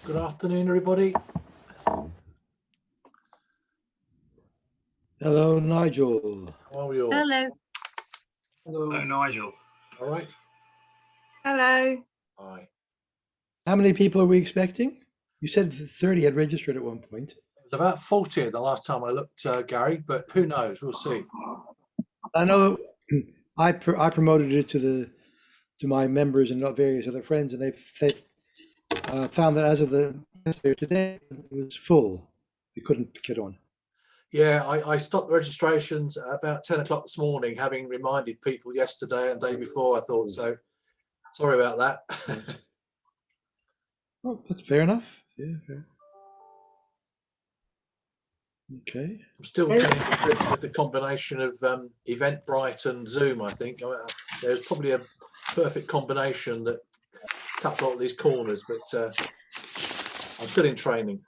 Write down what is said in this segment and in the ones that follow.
Good afternoon, everybody. Hello, Nigel. How are we all? Hello. Hello, Nigel. All right. Hello. Hi. How many people are we expecting? You said 30 had registered at one point. It was about 40 the last time I looked, Gary, but who knows? We'll see. I know I promoted it to my members and various other friends, and they found that as of yesterday today, it was full. We couldn't get on. Yeah, I stopped registrations at about 10 o'clock this morning, having reminded people yesterday and the day before. I thought so. Sorry about that. Oh, that's fair enough. Yeah, fair. Okay. I'm still getting to grips with the combination of Eventbrite and Zoom, I think. There's probably a perfect combination that cuts all these corners, but I'm still in training.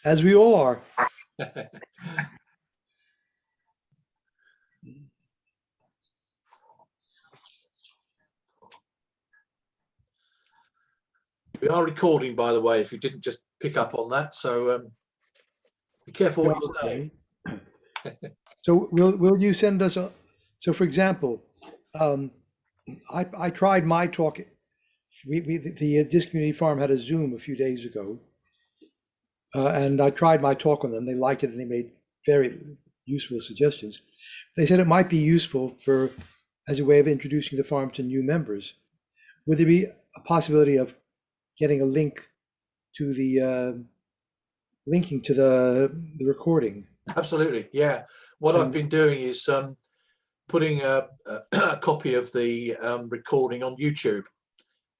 As we all are. We are recording, by the way, if you didn't just pick up on that. So be careful what you say. So will you send us so for example, I tried my talk. The Disc Community Farm had a Zoom a few days ago, and I tried my talk on them. They liked it and they made very useful suggestions. They said it might be useful as a way of introducing the farm to new members. Would there be a possibility of getting a link to linking to the recording? Absolutely, yeah. What I've been doing is putting a copy of the recording on YouTube,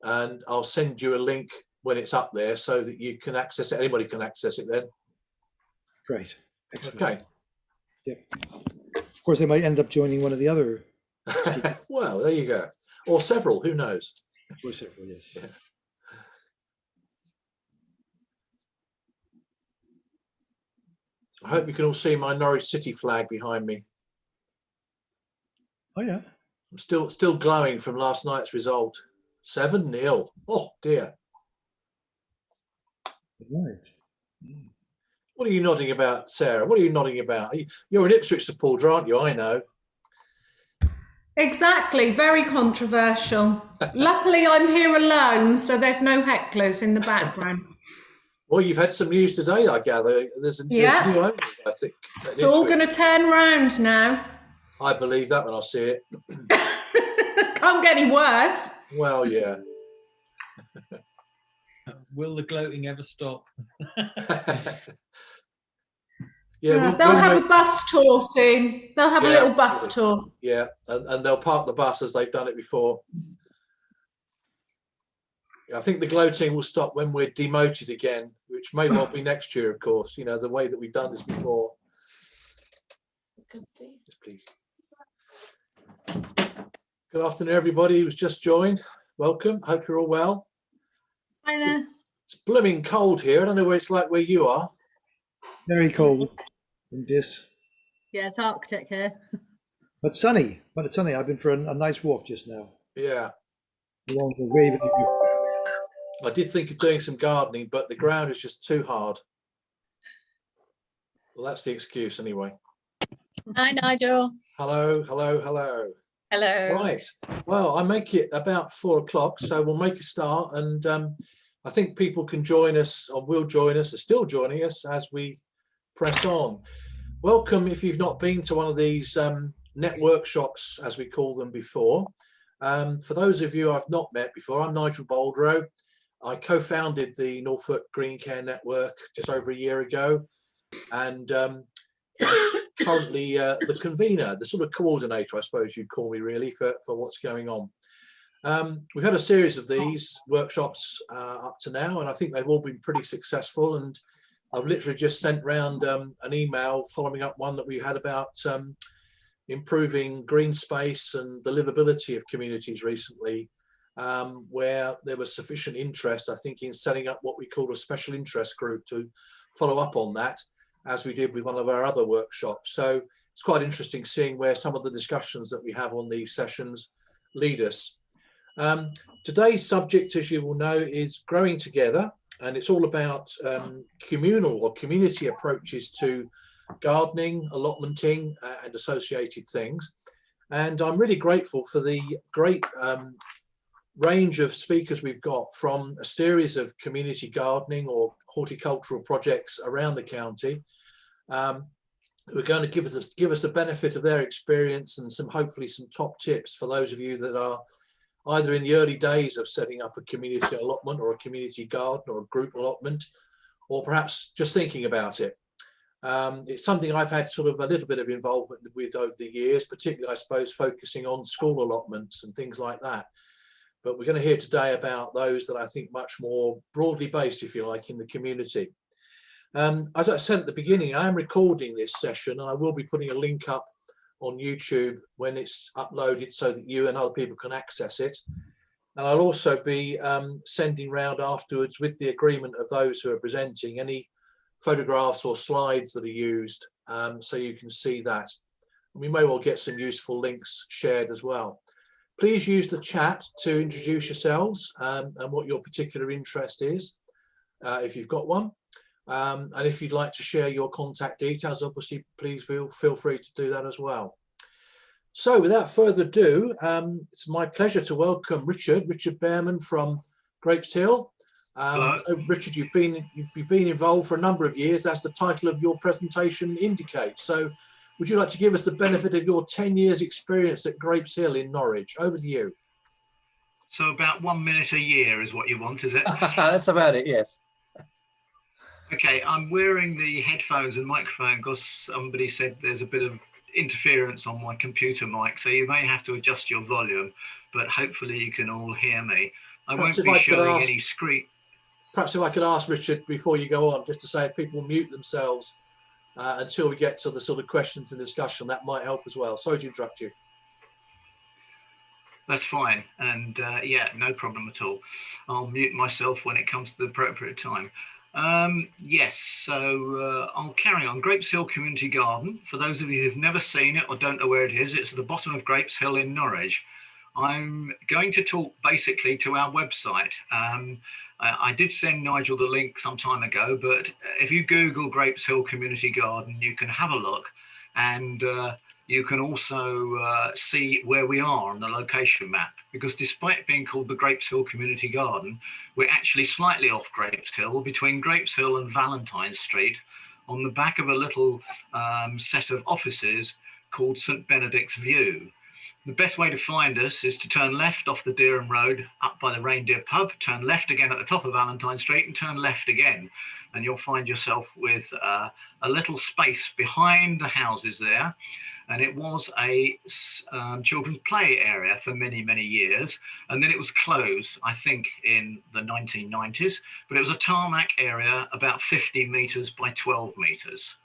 and I'll send you a link when it's up there so that you can access it. Anybody can access it then. Great. Excellent. Okay. Yep. Of course, they might end up joining one of the other. Well, there you go. Or several, who knows? Or several, yes. Yeah. I hope you can all see my Norwich City flag behind me. Oh yeah. I'm still glowing from last night's result. 7-0. Oh dear. Right. What are you nodding about, Sarah? What are you nodding about? You're an Ipswich supporter, aren't you? I know. Exactly. Very controversial. Luckily, I'm here alone, so there's no hecklers in the background. Well, you've had some news today, I gather. There's a new owner, I think. It's all going to turn round now. I believe that when I see it. Can't get any worse. Well, yeah. Will the gloating ever stop? Yeah, they'll have a bus tour soon. They'll have a little bus tour. Yeah, and they'll park the bus as they've done it before. I think the gloating will stop when we're demoted again, which may well be next year, of course. You know, the way that we've done this before. Yes, please. Good afternoon, everybody who's just joined. Welcome. Hope you're all well. Hi there. It's blooming cold here. I don't know where it's like where you are. Very cold in this. Yeah, it's Arctic here. But sunny. But it's sunny. I've been for a nice walk just now. Yeah. Along the wave. I did think of doing some gardening, but the ground is just too hard. Well, that's the excuse anyway. Hi, Nigel. Hello, hello, hello. Hello. Right. Well, I make it about 4 o'clock, so we'll make a start. And I think people can join us, or will join us, are still joining us as we press on. Welcome if you've not been to one of these net workshops, as we call them before. For those of you I've not met before, I'm Nigel Boldrow. I co-founded the Norfolk Green Care Network just over a year ago, and currently the convener, the sort of coordinator, I suppose you'd call me really, for what's going on. We've had a series of these workshops up to now, and I think they've all been pretty successful. And I've literally just sent round an email following up one that we had about improving green space and the livability of communities recently, where there was sufficient interest, I think, in setting up what we call a special interest group to follow up on that, as we did with one of our other workshops. So it's quite interesting seeing where some of the discussions that we have on these sessions lead us. Today's subject, as you will know, is growing together, and it's all about communal or community approaches to gardening, allotmenting, and associated things. And I'm really grateful for the great range of speakers we've got from a series of community gardening or horticultural projects around the county, who are going to give us the benefit of their experience and hopefully some top tips for those of you that are either in the early days of setting up a community allotment or a community garden or a group allotment, or perhaps just thinking about it. It's something I've had sort of a little bit of involvement with over the years, particularly, I suppose, focusing on school allotments and things like that. But we're going to hear today about those that I think much more broadly based, if you like, in the community. As I said at the beginning, I am recording this session, and I will be putting a link up on YouTube when it's uploaded so that you and other people can access it. And I'll also be sending round afterwards, with the agreement of those who are presenting, any photographs or slides that are used, so you can see that. And we may well get some useful links shared as well. Please use the chat to introduce yourselves and what your particular interest is, if you've got one. And if you'd like to share your contact details, obviously, please feel free to do that as well. So without further ado, it's my pleasure to welcome Richard Bearman from Grapes Hill. Richard, you've been involved for a number of years. That's the title of your presentation indicates. So would you like to give us the benefit of your 10 years experience at Grapes Hill in Norwich? Over to you. So about 1 minute a year is what you want, is it? That's about it, yes. Okay, I'm wearing the headphones and microphone because somebody said there's a bit of interference on my computer mic, so you may have to adjust your volume, but hopefully you can all hear me. I won't be showing any screen. Perhaps if I could ask Richard before you go on, just to say if people mute themselves until we get to the sort of questions and discussion, that might help as well. Sorry to interrupt you. That's fine, and yeah, no problem at all. I'll mute myself when it comes to the appropriate time. Yes, so I'll carry on. Grapes Hill Community Garden. For those of you who've never seen it or don't know where it is, it's at the bottom of Grapes Hill in Norwich. I'm going to talk basically to our website. I did send Nigel the link some time ago, but if you Google Grapes Hill Community Garden, you can have a look, and you can also see where we are on the location map, because despite being called the Grapes Hill Community Garden, we're actually slightly off Grapes Hill, between Grapes Hill and Valentine Street, on the back of a little set of offices called St Benedict's View. The best way to find us is to turn left off the Dereham Road up by the Reindeer Pub, turn left again at the top of Valentine Street, and turn left again. And you'll find yourself with a little space behind the houses there. And it was a children's play area for many, many years. And then it was closed, I think, in the 1990s. But it was a tarmac area about 50 metres by 12 metres.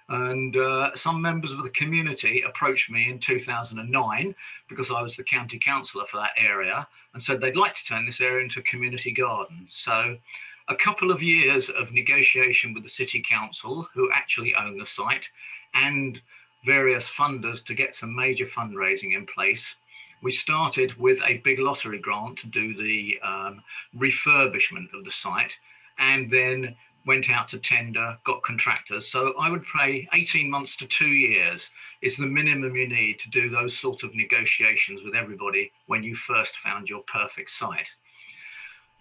And some members of the community approached me in 2009, because I was the county councillor for that area, and said they'd like to turn this area into a community garden. So a couple of years of negotiation with the city council, who actually own the site, and various funders to get some major fundraising in place. We started with a big lottery grant to do the refurbishment of the site, and then went out to tender, got contractors. So I would pay 18 months to 2 years is the minimum you need to do those sort of negotiations with everybody when you first found your perfect site.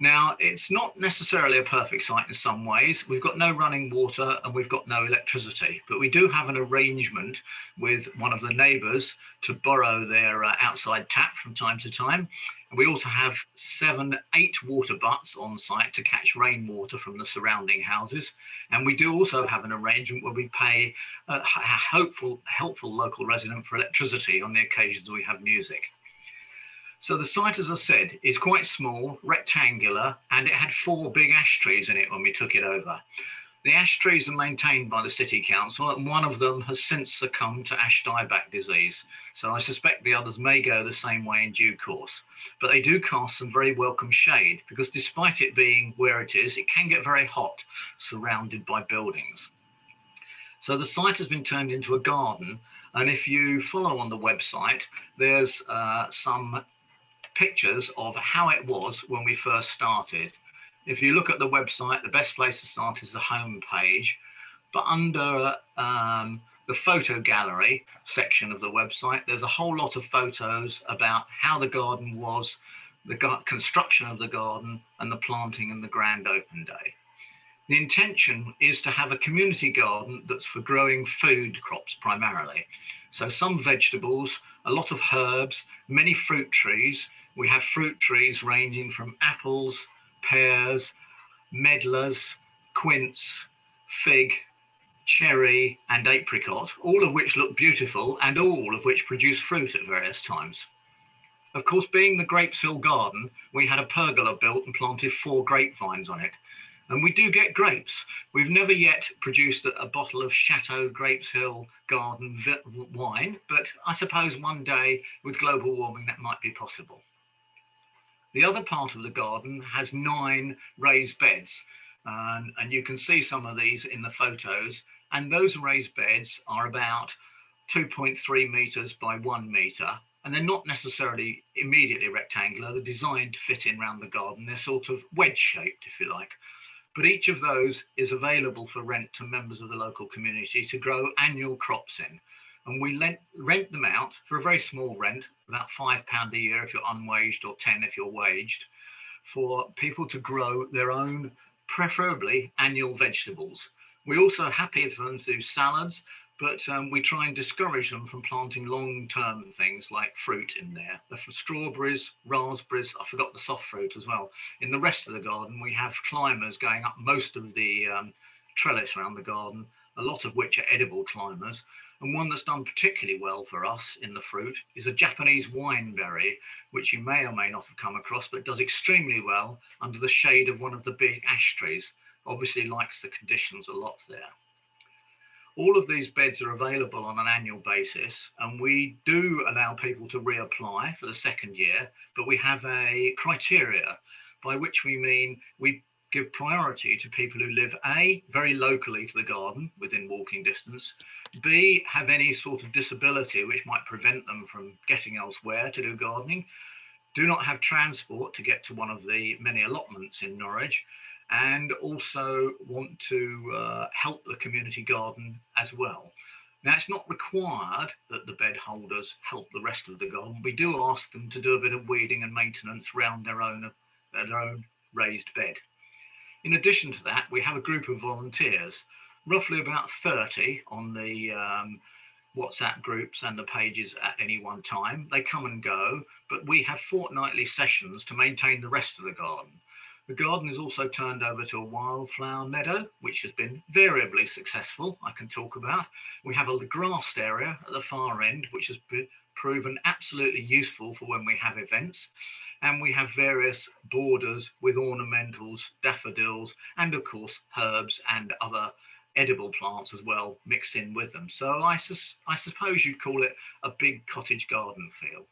Now, it's not necessarily a perfect site in some ways. We've got no running water and we've got no electricity, but we do have an arrangement with one of the neighbours to borrow their outside tap from time to time. And we also have 7, 8 water butts on site to catch rainwater from the surrounding houses. And we do also have an arrangement where we pay a helpful local resident for electricity on the occasions we have music. So the site, as I said, is quite small, rectangular, and it had 4 big ash trees in it when we took it over. The ash trees are maintained by the city council, and one of them has since succumbed to ash dieback disease. So I suspect the others may go the same way in due course. But they do cast some very welcome shade, because despite it being where it is, it can get very hot surrounded by buildings. So the site has been turned into a garden, and if you follow on the website, there's some pictures of how it was when we first started. If you look at the website, the best place to start is the home page, but under the photo gallery section of the website, there's a whole lot of photos about how the garden was, the construction of the garden, and the planting and the grand open day. The intention is to have a community garden that's for growing food crops primarily. So some vegetables, a lot of herbs, many fruit trees. We have fruit trees ranging from apples, pears, medlars, quince, fig, cherry and apricot, all of which look beautiful and all of which produce fruit at various times. Of course, being the Grapes Hill garden, we had a pergola built and planted 4 grapevines on it. And we do get grapes. We've never yet produced a bottle of Chateau Grapes Hill garden wine, but I suppose one day with global warming that might be possible. The other part of the garden has 9 raised beds, and you can see some of these in the photos. And those raised beds are about 2.3 meters by 1 meter, and they're not necessarily immediately rectangular. They're designed to fit in around the garden. They're sort of wedge shaped, if you like. But each of those is available for rent to members of the local community to grow annual crops in. And we rent them out for a very small rent, about £5 a year if you're unwaged or 10 if you're waged, for people to grow their own, preferably annual vegetables. We also are happy for them to do salads, but we try and discourage them from planting long-term things like fruit in there. For strawberries, raspberries, I forgot the soft fruit as well. In the rest of the garden, we have climbers going up most of the trellis around the garden, a lot of which are edible climbers. And one that's done particularly well for us in the fruit is a Japanese wineberry, which you may or may not have come across, but does extremely well under the shade of one of the big ash trees. Obviously likes the conditions a lot there. All of these beds are available on an annual basis, and we do allow people to reapply for the second year, but we have a criteria by which we mean we give priority to people who live A, very locally to the garden within walking distance, B, have any sort of disability which might prevent them from getting elsewhere to do gardening, do not have transport to get to one of the many allotments in Norwich, and also want to help the community garden as well. Now, it's not required that the bed holders help the rest of the garden. We do ask them to do a bit of weeding and maintenance around their own raised bed. In addition to that, we have a group of volunteers, roughly about 30 on the WhatsApp groups and the pages at any one time. They come and go, but we have fortnightly sessions to maintain the rest of the garden. The garden is also turned over to a wildflower meadow, which has been variably successful, I can talk about. We have a grassed area at the far end, which has been proven absolutely useful for when we have events. And we have various borders with ornamentals, daffodils, and of course herbs and other edible plants as well mixed in with them. So I suppose you'd call it a big cottage garden feel.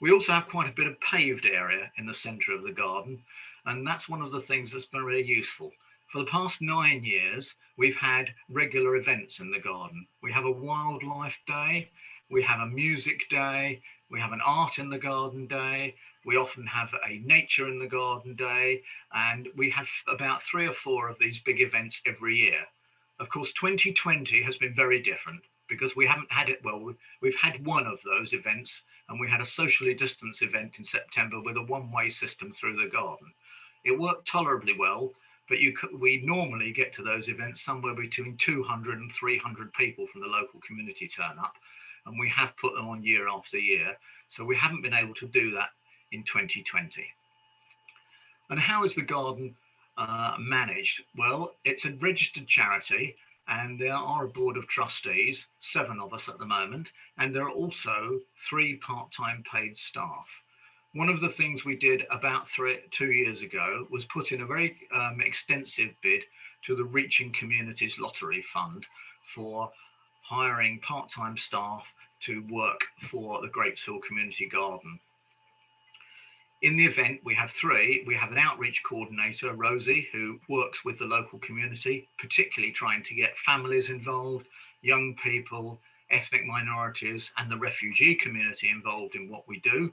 We also have quite a bit of paved area in the centre of the garden, and that's one of the things that's been really useful. For the past 9 years, we've had regular events in the garden. We have a wildlife day, we have a music day, we have an art in the garden day, we often have a nature in the garden day, and we have about 3 or 4 of these big events every year. Of course, 2020 has been very different because we haven't had it, well, we've had one of those events, and we had a socially distanced event in September with a one-way system through the garden. It worked tolerably well, but we normally get to those events somewhere between 200 and 300 people from the local community turn up, and we have put them on year after year. So we haven't been able to do that in 2020. And how is the garden managed? Well, it's a registered charity, and there are a board of trustees, 7 of us at the moment, and there are also 3 part-time paid staff. One of the things we did about 2 years ago was put in a very extensive bid to the Reaching Communities Lottery Fund for hiring part-time staff to work for the Grapes Hill Community Garden. In the event, we have 3. We have an outreach coordinator, Rosie, who works with the local community, particularly trying to get families involved, young people, ethnic minorities, and the refugee community involved in what we do.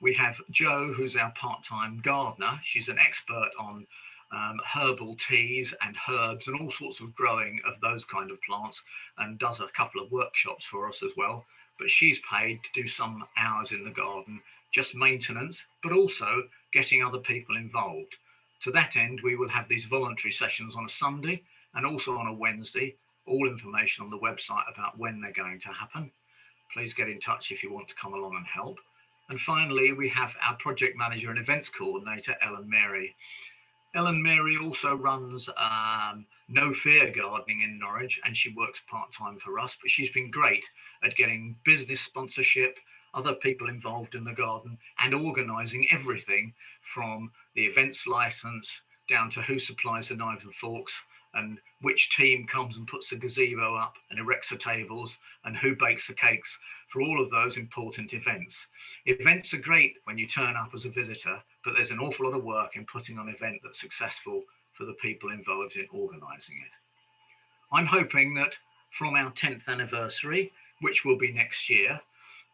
We have Jo, who's our part-time gardener. She's an expert on herbal teas and herbs and all sorts of growing of those kind of plants, and does a couple of workshops for us as well. But she's paid to do some hours in the garden, just maintenance, but also getting other people involved. To that end, we will have these voluntary sessions on a Sunday and also on a Wednesday. All information on the website about when they're going to happen. Please get in touch if you want to come along and help. And finally, we have our project manager and events coordinator, Ellen Mary. Ellen Mary also runs No Fear Gardening in Norwich, and she works part-time for us, but she's been great at getting business sponsorship, other people involved in the garden, and organising everything from the events license down to who supplies the knives and forks, and which team comes and puts the gazebo up and erects the tables, and who bakes the cakes for all of those important events. Events are great when you turn up as a visitor, but there's an awful lot of work in putting on an event that's successful for the people involved in organising it. I'm hoping that from our 10th anniversary, which will be next year,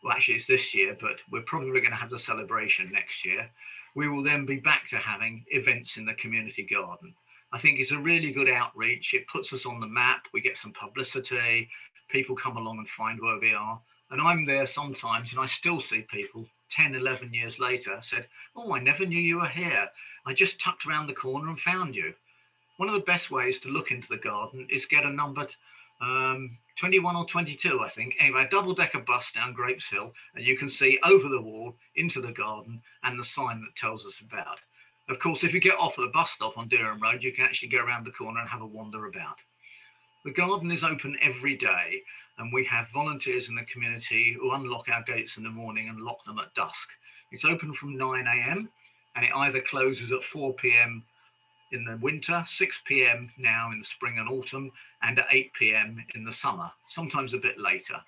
well, actually it's this year, but we're probably going to have the celebration next year, we will then be back to having events in the community garden. I think it's a really good outreach. It puts us on the map. We get some publicity. People come along and find where we are. And I'm there sometimes, and I still see people 10, 11 years later said, oh, I never knew you were here. I just tucked around the corner and found you. One of the best ways to look into the garden is get a number 21 or 22, I think. Anyway, a double-decker bus down Grapes Hill, and you can see over the wall into the garden and the sign that tells us about. Of course, if you get off at the bus stop on Durham Road, you can actually go around the corner and have a wander about. The garden is open every day, and we have volunteers in the community who unlock our gates in the morning and lock them at dusk. It's open from 9 a.m. and it either closes at 4 p.m. in the winter, 6 p.m. now in the spring and autumn, and at 8 p.m. in the summer, sometimes a bit later.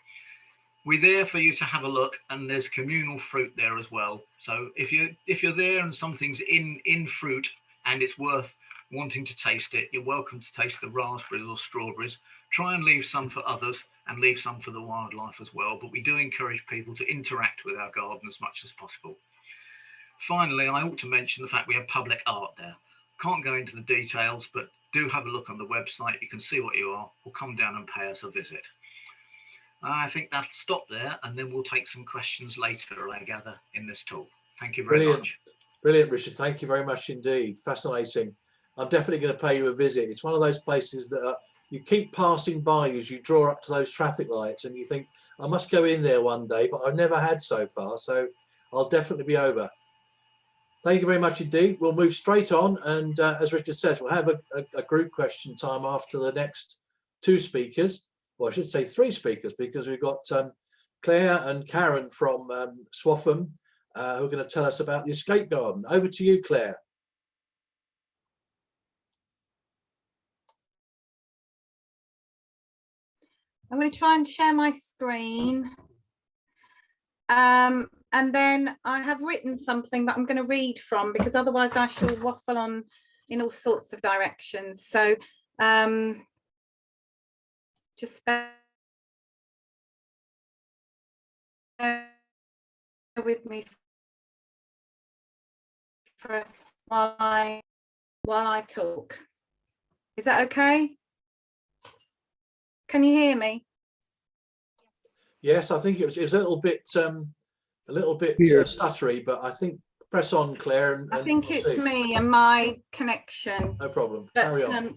We're there for you to have a look, and there's communal fruit there as well. So if you're there and something's in fruit and it's worth wanting to taste it, you're welcome to taste the raspberries or strawberries. Try and leave some for others and leave some for the wildlife as well. But we do encourage people to interact with our garden as much as possible. Finally, I ought to mention the fact we have public art there. Can't go into the details, but do have a look on the website. You can see what you are, or come down and pay us a visit. I think that'll stop there, and then we'll take some questions later, I gather, in this talk. Thank you very much. Brilliant, Richard. Thank you very much indeed. Fascinating. I'm definitely going to pay you a visit. It's one of those places that you keep passing by as you draw up to those traffic lights, and you think, I must go in there one day, but I've never had so far. So I'll definitely be over. Thank you very much indeed. We'll move straight on. And as Richard says, we'll have a group question time after the next two speakers. Well, I should say three speakers, because we've got Claire and Karen from Swaffham who are going to tell us about the escape garden. Over to you, Claire. I'm going to try and share my screen. And then I have written something that I'm going to read from, because otherwise I shall waffle on in all sorts of directions. So just bear with me first while I talk. Is that okay? Can you hear me? Yes, I think it was a little bit stuttery, but I think press on, Claire. And I think we'll it's see. me and my connection. No problem. But, Carry on.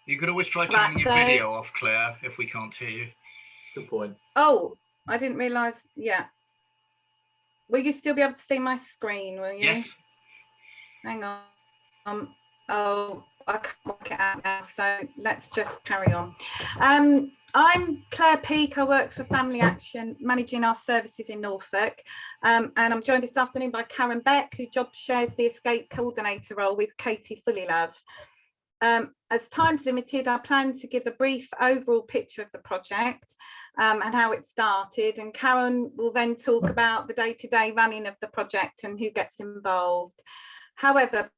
You could always try turning your video off, Claire, if we can't hear you. Good point. Oh, I didn't realise. Yeah. Will you still be able to see my screen, will you? Yes. Hang on. Oh, I can't work it out now, so let's just carry on. I'm Claire Peake. I work for Family Action, managing our services in Norfolk. And I'm joined this afternoon by Karen Beck, who job shares the escape coordinator role with Katie Fullylove. As time's limited, I plan to give a brief overall picture of the project and how it started, and Karen will then talk about the day-to-day running of the project and who gets involved. However,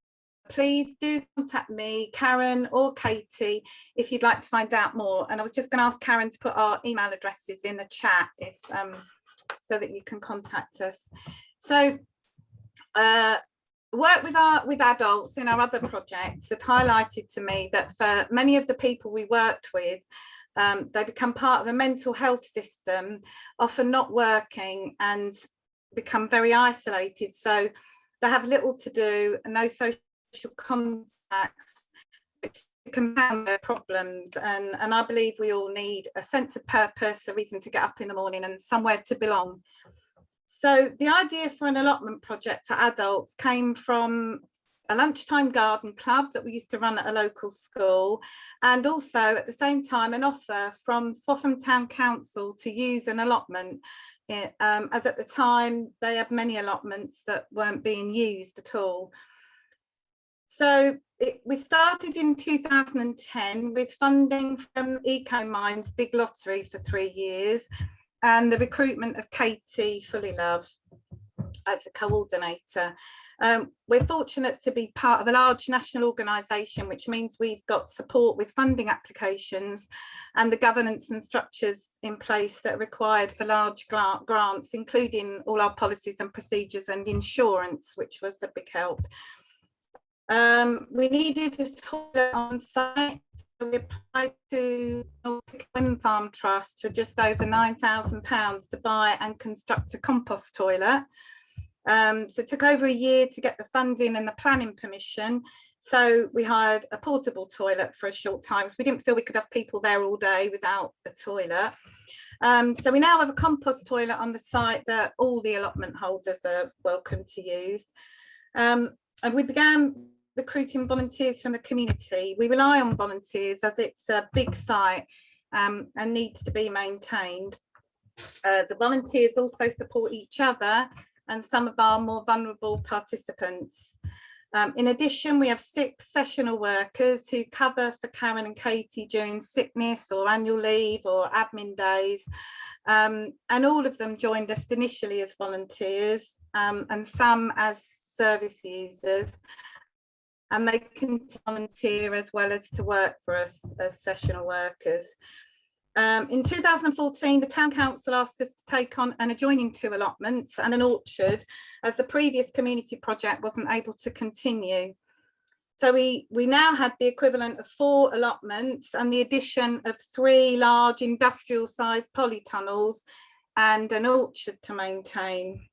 please do contact me, Karen or Katie, if you'd like to find out more. And I was just going to ask Karen to put our email addresses in the chat if so that you can contact us. So Work with adults in our other projects had highlighted to me that for many of the people we worked with, they become part of a mental health system, often not working, and become very isolated. So they have little to do and no social contacts, which compound their problems. And I believe we all need a sense of purpose, a reason to get up in the morning, and somewhere to belong. So the idea for an allotment project for adults came from a lunchtime garden club that we used to run at a local school, and also at the same time an offer from Swaffham Town Council to use an allotment, as at the time they had many allotments that weren't being used at all. So we started in 2010 with funding from EcoMind's Big Lottery for 3 years, and the recruitment of Katie Fullylove as a coordinator. We're fortunate to be part of a large national organisation, which means we've got support with funding applications and the governance and structures in place that are required for large grants, including all our policies and procedures and insurance, which was a big help. We needed a toilet on site, so we applied to Norfolk Wind Farm Trust for just over £9,000 to buy and construct a compost toilet. So it took over a year to get the funding and the planning permission. So we hired a portable toilet for a short time, so we didn't feel we could have people there all day without a toilet. So we now have a compost toilet on the site that all the allotment holders are welcome to use. And we began recruiting volunteers from the community. We rely on volunteers as it's a big site and needs to be maintained. The volunteers also support each other and some of our more vulnerable participants. In addition, we have 6 sessional workers who cover for Karen and Katie during sickness or annual leave or admin days. And all of them joined us initially as volunteers and some as service users. And they can volunteer as well as to work for us as sessional workers. In 2014, the Town Council asked us to take on an adjoining 2 allotments and an orchard, as the previous community project wasn't able to continue. So we now had the equivalent of 4 allotments and the addition of 3 large industrial sized polytunnels and an orchard to maintain.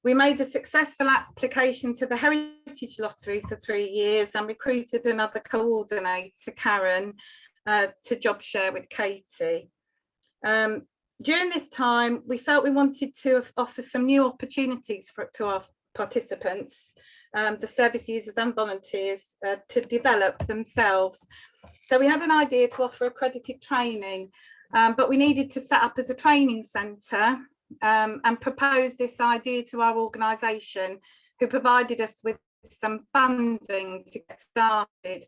We made a successful application to the Heritage Lottery for 3 years and recruited another coordinator, Karen, to job share with Katie. During this time, we felt we wanted to offer some new opportunities to our participants, the service users and volunteers, to develop themselves. So we had an idea to offer accredited training, but we needed to set up as a training centre and propose this idea to our organisation, who provided us with some funding to get started.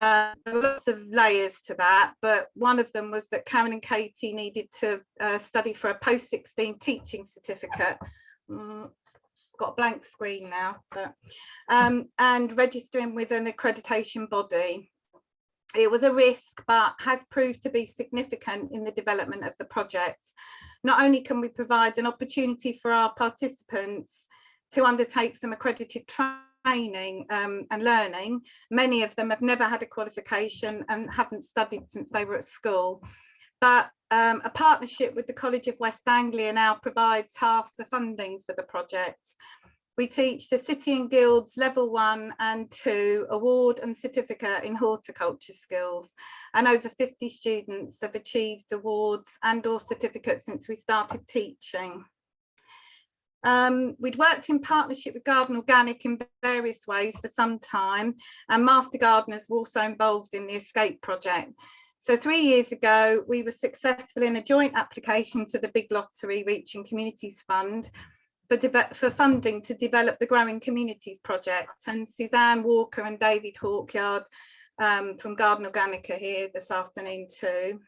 There were lots of layers to that, but one of them was that Karen and Katie needed to study for a post-16 teaching certificate. Got a blank screen now, but and registering with an accreditation body. It was a risk, but has proved to be significant in the development of the project. Not only can we provide an opportunity for our participants to undertake some accredited training and learning, many of them have never had a qualification and haven't studied since they were at school, but a partnership with the College of West Anglia now provides half the funding for the project. We teach the City and Guilds Level 1 and 2 award and certificate in horticulture skills, and over 50 students have achieved awards and or certificates since we started teaching. We'd worked in partnership with Garden Organic in various ways for some time, and Master Gardeners were also involved in the Escape project. So 3 years ago, we were successful in a joint application to the Big Lottery Reaching Communities Fund for funding to develop the Growing Communities project, and Suzanne Walker and David Hawkyard from Garden Organic are here this afternoon too.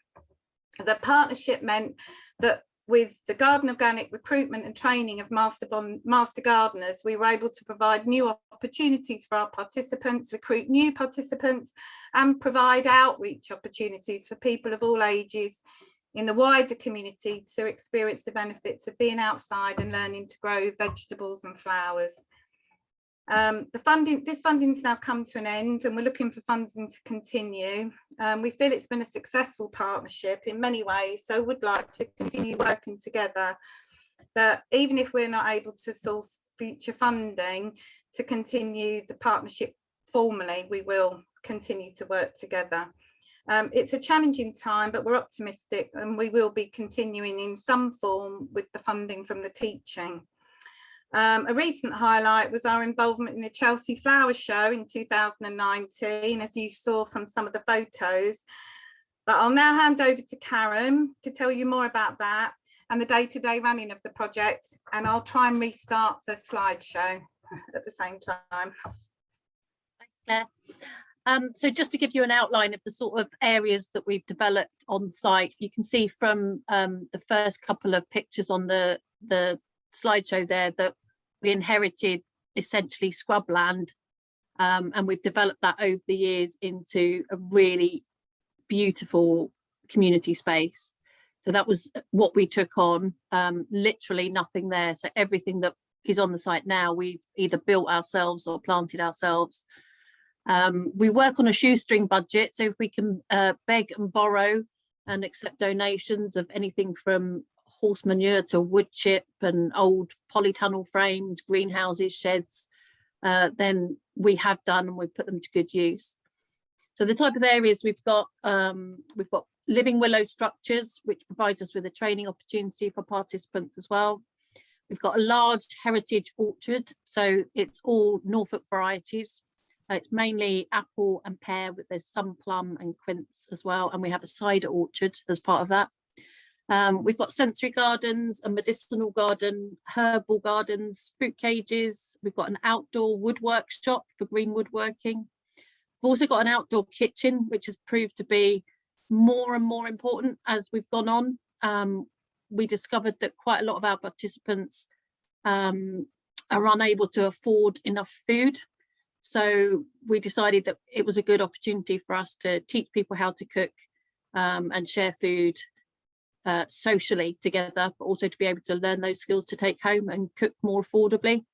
The partnership meant that with the Garden Organic recruitment and training of Master Gardeners, we were able to provide new opportunities for our participants, recruit new participants, and provide outreach opportunities for people of all ages in the wider community to experience the benefits of being outside and learning to grow vegetables and flowers. This funding's now come to an end, and we're looking for funding to continue. We feel it's been a successful partnership in many ways, so would like to continue working together. But even if we're not able to source future funding to continue the partnership formally, we will continue to work together. It's a challenging time, but we're optimistic, and we will be continuing in some form with the funding from the teaching. A recent highlight was our involvement in the Chelsea Flower Show in 2019, as you saw from some of the photos. But I'll now hand over to Karen to tell you more about that and the day-to-day running of the project, and I'll try and restart the slideshow at the same time. Thanks, Claire. So just to give you an outline of the sort of areas that we've developed on site, you can see from the first couple of pictures on the slideshow there that we inherited essentially scrubland, and we've developed that over the years into a really beautiful community space. So that was what we took on, literally nothing there. So everything that is on the site now, we've either built ourselves or planted ourselves. We work on a shoestring budget, so if we can beg and borrow and accept donations of anything from horse manure to wood chip and old polytunnel frames, greenhouses, sheds, then we have done, and we've put them to good use. So the type of areas we've got living willow structures, which provides us with a training opportunity for participants as well. We've got a large heritage orchard, so it's all Norfolk varieties. It's mainly apple and pear, but there's some plum and quince as well, and we have a cider orchard as part of that. We've got sensory gardens, a medicinal garden, herbal gardens, fruit cages. We've got an outdoor woodwork shop for green woodworking. We've also got an outdoor kitchen, which has proved to be more and more important as we've gone on. We discovered that quite a lot of our participants are unable to afford enough food. So we decided that it was a good opportunity for us to teach people how to cook and share food socially together, but also to be able to learn those skills to take home and cook more affordably.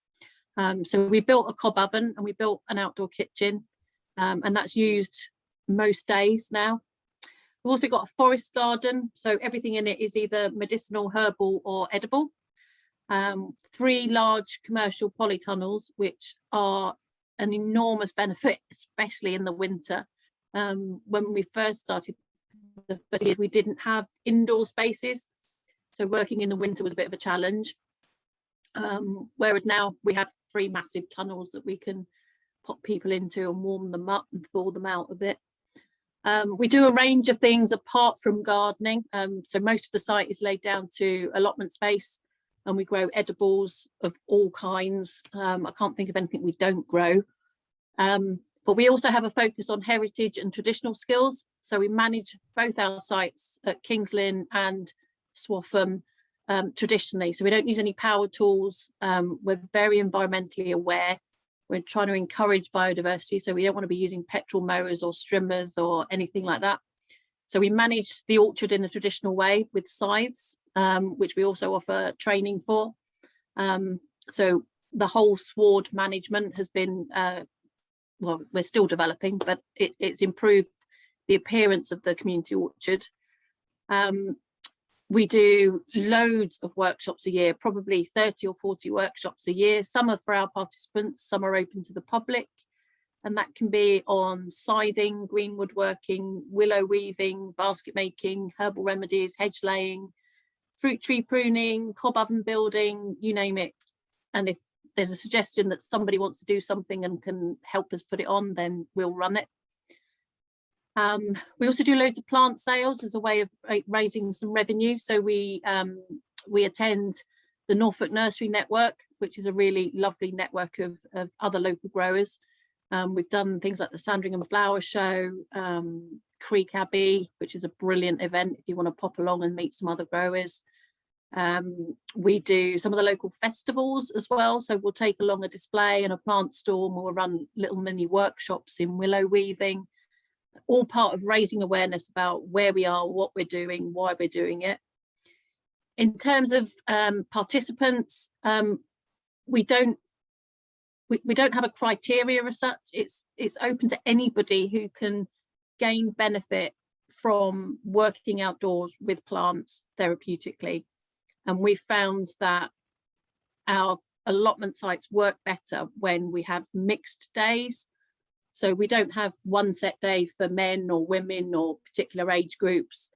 So we built a cob oven and we built an outdoor kitchen, and that's used most days now. We've also got a forest garden, so everything in it is either medicinal, herbal or edible. 3 large commercial polytunnels, which are an enormous benefit, especially in the winter. When we first started the first year, we didn't have indoor spaces, so working in the winter was a bit of a challenge. Whereas now we have 3 massive tunnels that we can pop people into and warm them up and thaw them out a bit. We do a range of things apart from gardening. So most of the site is laid down to allotment space, and we grow edibles of all kinds. I can't think of anything we don't grow. But we also have a focus on heritage and traditional skills. So we manage both our sites at Kings Lynn and Swaffham traditionally. So we don't use any power tools. We're very environmentally aware. We're trying to encourage biodiversity, so we don't want to be using petrol mowers or strimmers or anything like that. So we manage the orchard in a traditional way with scythes, which we also offer training for. So the whole sward management has been, well, we're still developing, but it's improved the appearance of the community orchard. We do loads of workshops a year, probably 30 or 40 workshops a year. Some are for our participants, some are open to the public, and that can be on scything, green woodworking, willow weaving, basket making, herbal remedies, hedge laying, fruit tree pruning, cob oven building, you name it. And if there's a suggestion that somebody wants to do something and can help us put it on, then we'll run it. We also do loads of plant sales as a way of raising some revenue. So we attend the Norfolk Nursery Network, which is a really lovely network of other local growers. We've done things like the Sandringham Flower Show, Creek Abbey, which is a brilliant event if you want to pop along and meet some other growers. We do some of the local festivals as well. So we'll take along a display and a plant store, and we'll run little mini workshops in willow weaving. all part of raising awareness about where we are, what we're doing, why we're doing it. In terms of participants, we don't have a criteria as such. It's open to anybody who can gain benefit from working outdoors with plants therapeutically. And we found that our allotment sites work better when we have mixed days. So we don't have one set day for men or women or particular age groups.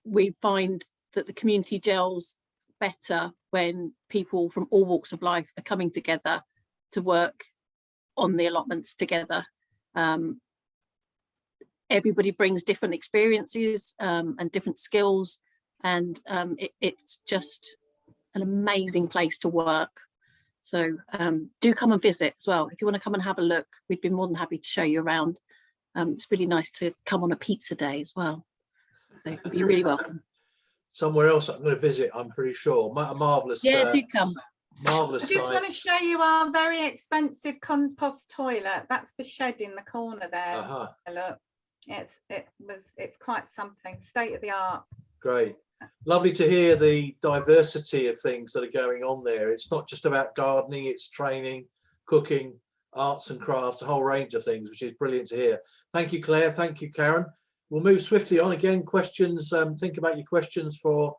We find that the community gels better when people from all walks of life are coming together to work on the allotments together. Everybody brings different experiences and different skills, and it's just an amazing place to work. So do come and visit as well. If you want to come and have a look, we'd be more than happy to show you around. It's really nice to come on a pizza day as well. So you'd be really welcome. Somewhere else I'm going to visit, I'm pretty sure. A marvellous. Yeah, do come. Marvellous I just site. want to show you our very expensive compost toilet. That's the shed in the corner there. Look, it's quite something, state of the art. Great. Lovely to hear the diversity of things that are going on there. It's not just about gardening, it's training, cooking, arts and crafts, a whole range of things, which is brilliant to hear. Thank you, Claire. Thank you, Karen. We'll move swiftly on again. Questions, think about your questions for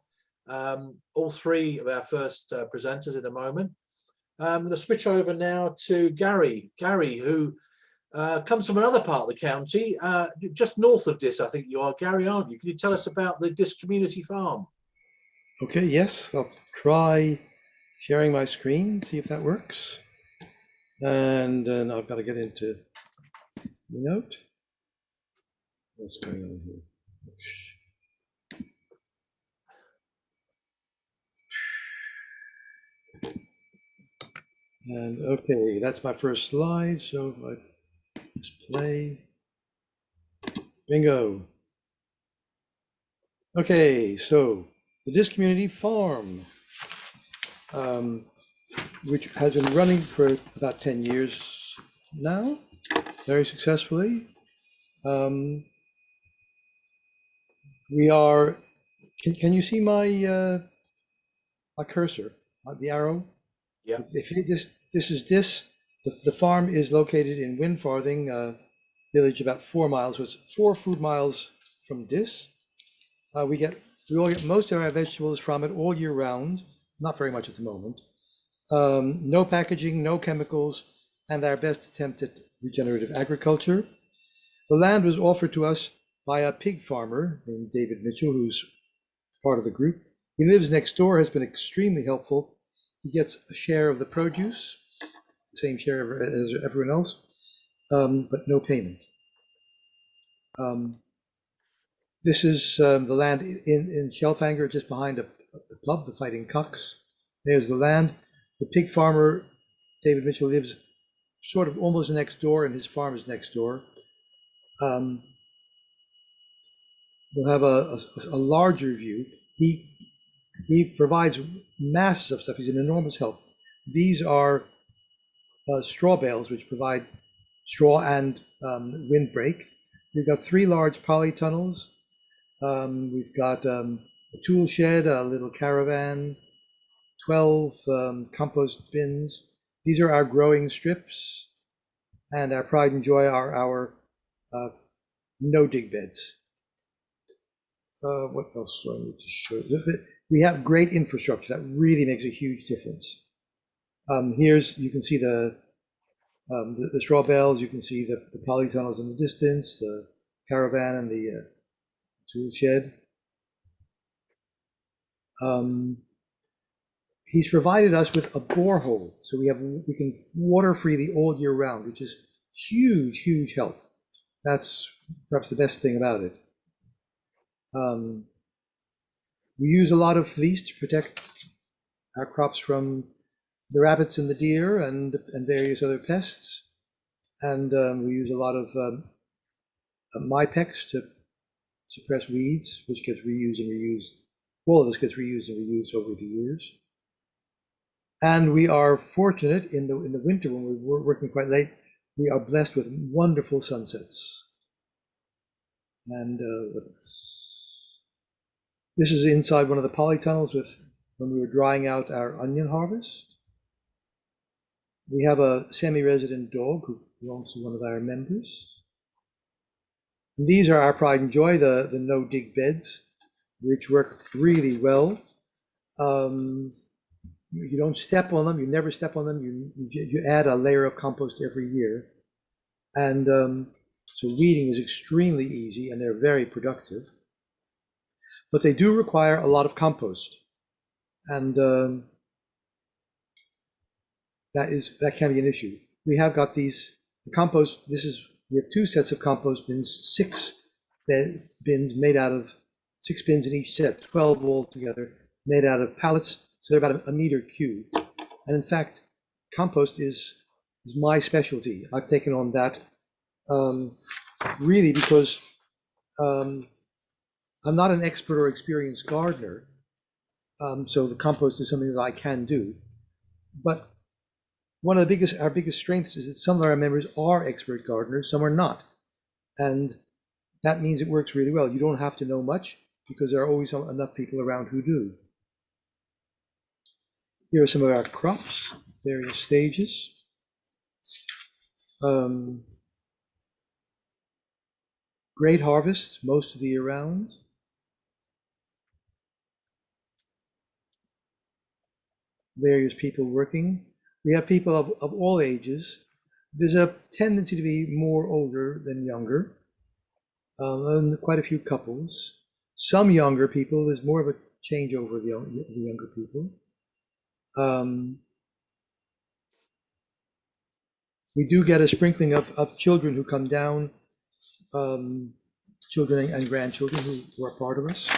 all three of our first presenters in a moment. I'm going to switch over now to Gary. Gary, who comes from another part of the county, just north of Diss, I think you are, Gary, aren't you? Can you tell us about the Diss Community Farm? Okay, yes, I'll try sharing my screen, see if that works. And then I've got to get into Keynote. What's going on here? And okay, that's my first slide. So if I just play, bingo. Okay, so the Diss Community Farm, which has been running for about 10 years now, very successfully. We are, can you see my my cursor, the arrow? Yeah. This is Diss. The farm is located in Winfarthing village, about 4 miles. So it's 4 food miles from Diss. We all get most of our vegetables from it all year round. Not very much at the moment. No packaging, no chemicals, and our best attempt at regenerative agriculture. The land was offered to us by a pig farmer named David Mitchell, who's part of the group. He lives next door, has been extremely helpful. He gets a share of the produce, the same share as everyone else, but no payment. This is the land in Shelfanger, just behind a pub, the Fighting Cocks. There's the land. The pig farmer, David Mitchell, lives sort of almost next door, and his farm is next door. We'll have a larger view. He provides masses of stuff. He's an enormous help. These are straw bales, which provide straw and windbreak. We've got 3 large polytunnels. We've got a tool shed, a little caravan, 12 compost bins. These are our growing strips, and our pride and joy are our no-dig beds. What else do I need to show? We have great infrastructure that really makes a huge difference. You can see the straw bales, you can see the polytunnels in the distance, the caravan and the tool shed. He's provided us with a borehole, so we can water freely all year round, which is huge help. That's perhaps the best thing about it. We use a lot of fleece to protect our crops from the rabbits and the deer and various other pests. And we use a lot of Mypex to suppress weeds, which gets reused and reused. All of this gets reused and reused over the years. And we are fortunate in the winter when we're working quite late, we are blessed with wonderful sunsets. And what else? This is inside one of the polytunnels when we were drying out our onion harvest. We have a semi-resident dog who belongs to one of our members. And these are our pride and joy, the no-dig beds, which work really well. You don't step on them, you never step on them, you add a layer of compost every year. And so weeding is extremely easy and they're very productive. But they do require a lot of compost. And that can be an issue. We have got the compost, we have 2 sets of compost bins, 6 bins made out of, 6 bins in each set, 12 altogether, made out of pallets, so they're about a meter cube. And in fact, compost is my specialty. I've taken on that really because I'm not an expert or experienced gardener, so the compost is something that I can do. But one of our biggest strengths is that some of our members are expert gardeners, some are not. And that means it works really well. You don't have to know much because there are always enough people around who do. Here are some of our crops, various stages. Great harvests most of the year round. Various people working. We have people of all ages. There's a tendency to be more older than younger, and quite a few couples. Some younger people, there's more of a changeover of the younger people. We do get a sprinkling of children who come down, children and grandchildren who are part of us.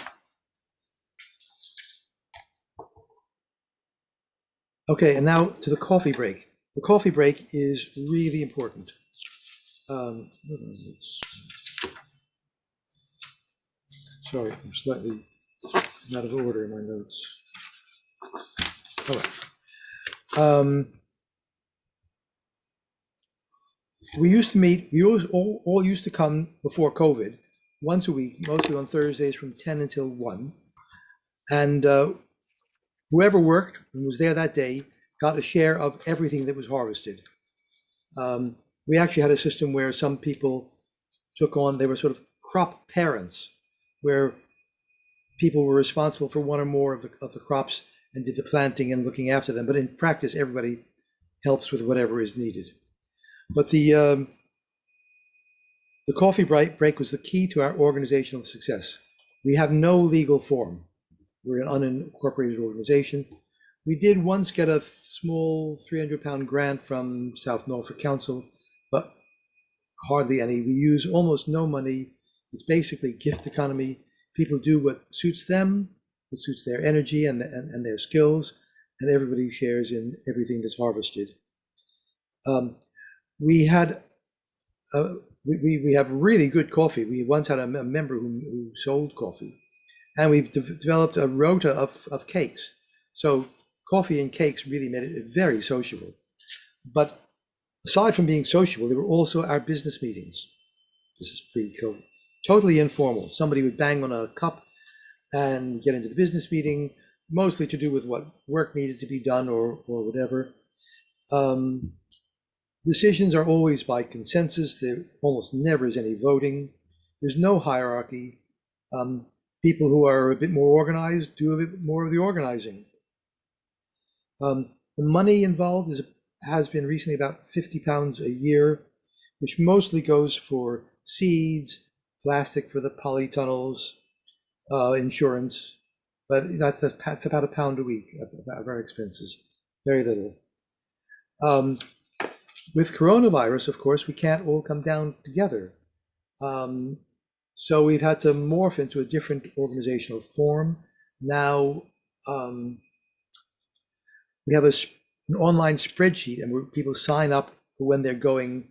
Okay, and now to the coffee break. The coffee break is really important. Sorry, I'm slightly out of order in my notes. All right. We used to meet, we all used to come before COVID, once a week, mostly on Thursdays from 10 until 1. And whoever worked and was there that day got a share of everything that was harvested. We actually had a system where some people took on, they were sort of crop parents, where people were responsible for one or more of the crops and did the planting and looking after them. But in practice, everybody helps with whatever is needed. But the coffee break was the key to our organizational success. We have no legal form. We're an unincorporated organization. We did once get a small 300-pound grant from South Norfolk Council, but hardly any. We use almost no money. It's basically gift economy. People do what suits them, what suits their energy and their skills, and everybody shares in everything that's harvested. We have really good coffee. We once had a member who sold coffee, and we've developed a rota of cakes. So coffee and cakes really made it very sociable. But aside from being sociable, they were also our business meetings. This is pre-COVID. Totally informal. Somebody would bang on a cup and get into the business meeting, mostly to do with what work needed to be done or whatever. Decisions are always by consensus. There almost never is any voting. There's no hierarchy. People who are a bit more organized do a bit more of the organizing. The money involved has been recently about £50 a year, which mostly goes for seeds, plastic for the polytunnels, insurance, but that's about £1 a week of our expenses, very little. With coronavirus, of course, we can't all come down together. So we've had to morph into a different organizational form. Now we have an online spreadsheet, and where people sign up for when they're going.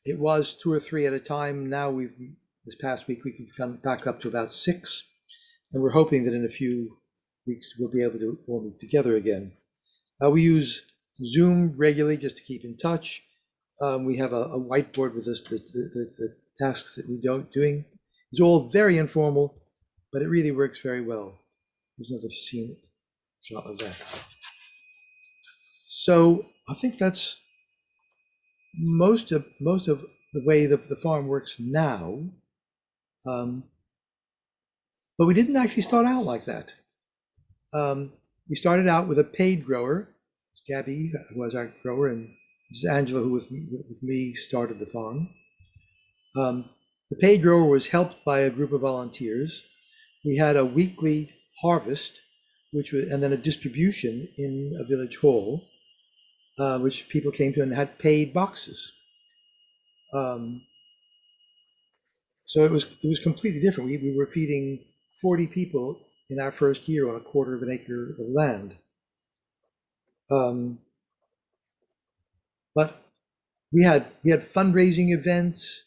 It was 2 or 3 at a time. Now this past week, we can come back up to about 6. And we're hoping that in a few weeks, we'll be able to all meet together again. We use Zoom regularly just to keep in touch. We have a whiteboard with the tasks that we're doing. It's all very informal, but it really works very well. There's another scene shot of that. So I think that's most of the way the farm works now. But we didn't actually start out like that. We started out with a paid grower, Gabby was our grower, and this is Angela, who with me started the farm. The paid grower was helped by a group of volunteers. We had a weekly harvest, and then a distribution in a village hall, which people came to and had paid boxes. So it was completely different. We were feeding 40 people in our first year on a quarter of an acre of land. But we had fundraising events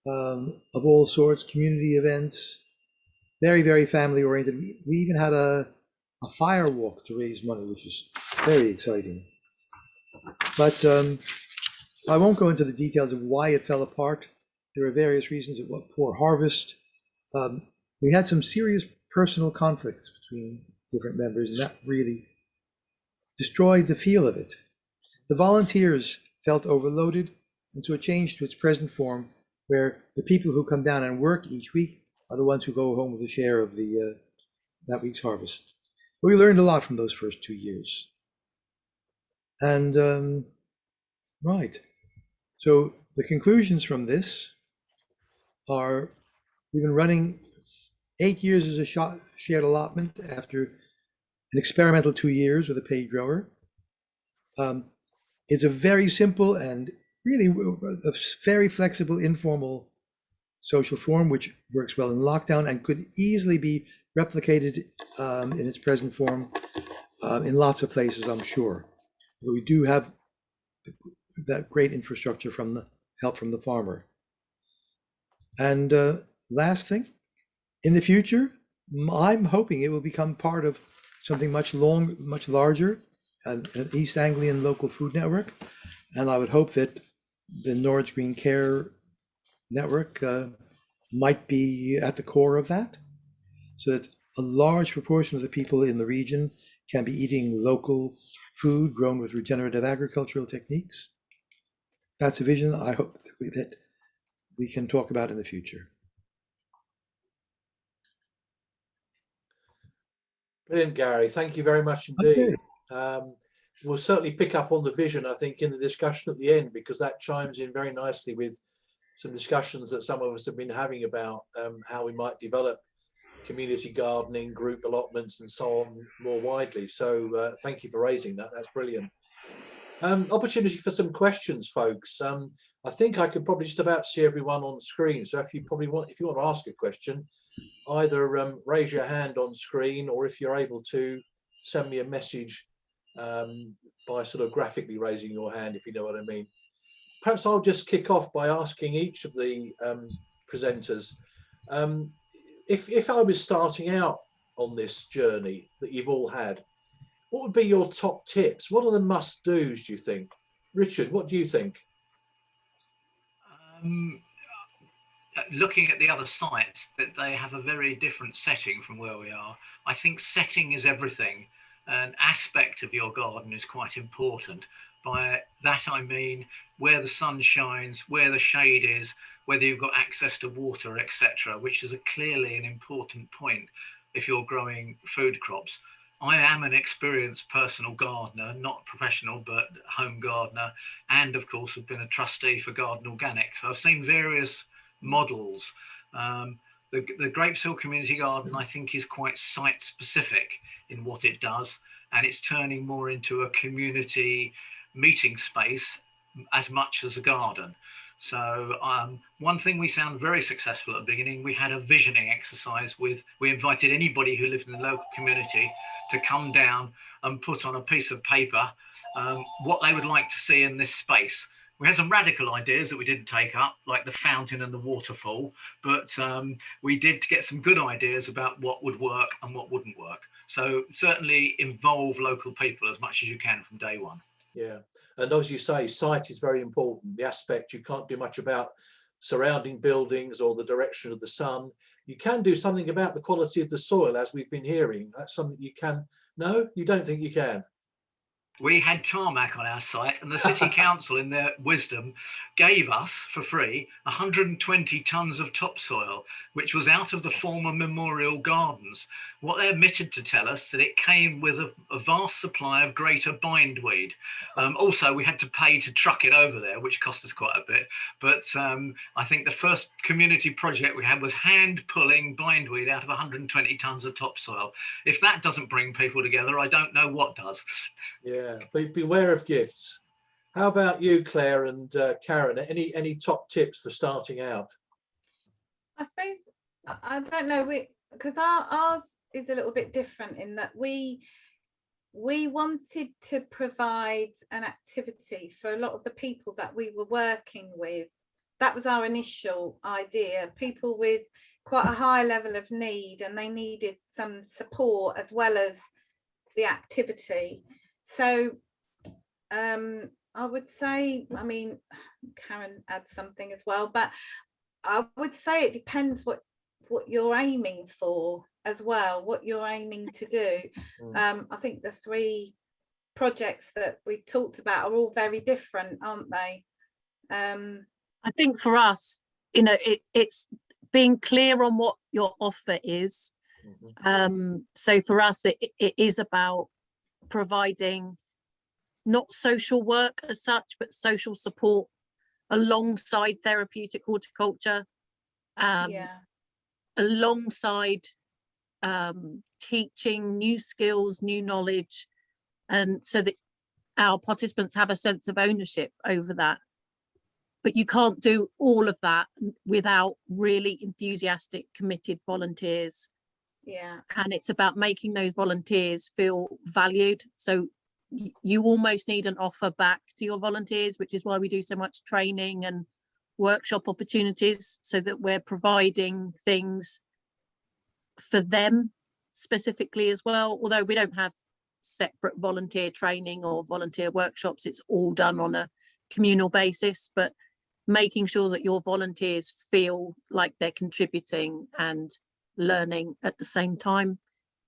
of all sorts, community events, very, very family oriented. We even had a fire walk to raise money, which was very exciting. But I won't go into the details of why it fell apart. There were various reasons. It was poor harvest. We had some serious personal conflicts between different members, and that really destroyed the feel of it. The volunteers felt overloaded, and so it changed to its present form, where the people who come down and work each week are the ones who go home with a share of that week's harvest. But we learned a lot from those first 2 years. And right, so the conclusions from this are: we've been running 8 years as a shared allotment after an experimental 2 years with a paid grower. It's a very simple and really a very flexible, informal social form, which works well in lockdown and could easily be replicated in its present form in lots of places, I'm sure. But we do have that great infrastructure from the help from the farmer. And last thing, in the future, I'm hoping it will become part of something much larger, an East Anglian local food network. And I would hope that the Norwich Green Care Network might be at the core of that, so that a large proportion of the people in the region can be eating local food grown with regenerative agricultural techniques. That's a vision I hope that we can talk about in the future. Brilliant, Gary. Thank you very much indeed. Okay. We'll certainly pick up on the vision, I think, in the discussion at the end, because that chimes in very nicely with some discussions that some of us have been having about how we might develop community gardening, group allotments, and so on more widely. So thank you for raising that. That's brilliant. Opportunity for some questions, folks. I think I could probably just about see everyone on screen. So if you want to ask a question, either raise your hand on screen, or if you're able to, send me a message by sort of graphically raising your hand, if you know what I mean. Perhaps I'll just kick off by asking each of the presenters, if I was starting out on this journey that you've all had, what would be your top tips? What are the must-dos, do you think? Richard, what do you think? Looking at the other sites, that they have a very different setting from where we are. I think setting is everything. An aspect of your garden is quite important. By that I mean where the sun shines, where the shade is, whether you've got access to water, etc., which is clearly an important point if you're growing food crops. I am an experienced personal gardener, not professional, but home gardener, and of course have been a trustee for Garden Organic. So I've seen various models. The Grapes Hill Community Garden, I think, is quite site specific in what it does, and it's turning more into a community meeting space as much as a garden. So one thing we found very successful at the beginning, we had a visioning exercise we invited anybody who lived in the local community to come down and put on a piece of paper what they would like to see in this space. We had some radical ideas that we didn't take up, like the fountain and the waterfall, but we did get some good ideas about what would work and what wouldn't work. So certainly involve local people as much as you can from day one. Yeah, and as you say, site is very important. The aspect you can't do much about surrounding buildings or the direction of the sun. You can do something about the quality of the soil, as we've been hearing. That's something you can. No, you don't think you can? We had tarmac on our site, and the city council, in their wisdom, gave us for free 120 tons of topsoil, which was out of the former memorial gardens. What they omitted to tell us that it came with a vast supply of greater bindweed. Also, we had to pay to truck it over there, which cost us quite a bit. But I think the first community project we had was hand pulling bindweed out of 120 tons of topsoil. If that doesn't bring people together, I don't know what does. Yeah, beware of gifts. How about you, Claire and Karen? Any top tips for starting out? I suppose, I don't know, because ours is a little bit different in that we wanted to provide an activity for a lot of the people that we were working with. That was our initial idea, people with quite a high level of need, and they needed some support as well as the activity. So I would say, I mean, Karen adds something as well, but I would say it depends what you're aiming for as well, what you're aiming to do. I think the 3 projects that we talked about are all very different, aren't they? I think for us, you know, it's being clear on what your offer is. So for us, it is about providing not social work as such, but social support alongside therapeutic horticulture, alongside teaching new skills, new knowledge, and so that our participants have a sense of ownership over that. But you can't do all of that without really enthusiastic, committed volunteers. And it's about making those volunteers feel valued. So you almost need an offer back to your volunteers, which is why we do so much training and workshop opportunities, so that we're providing things for them specifically as well. Although we don't have separate volunteer training or volunteer workshops, it's all done on a communal basis, but making sure that your volunteers feel like they're contributing and learning at the same time.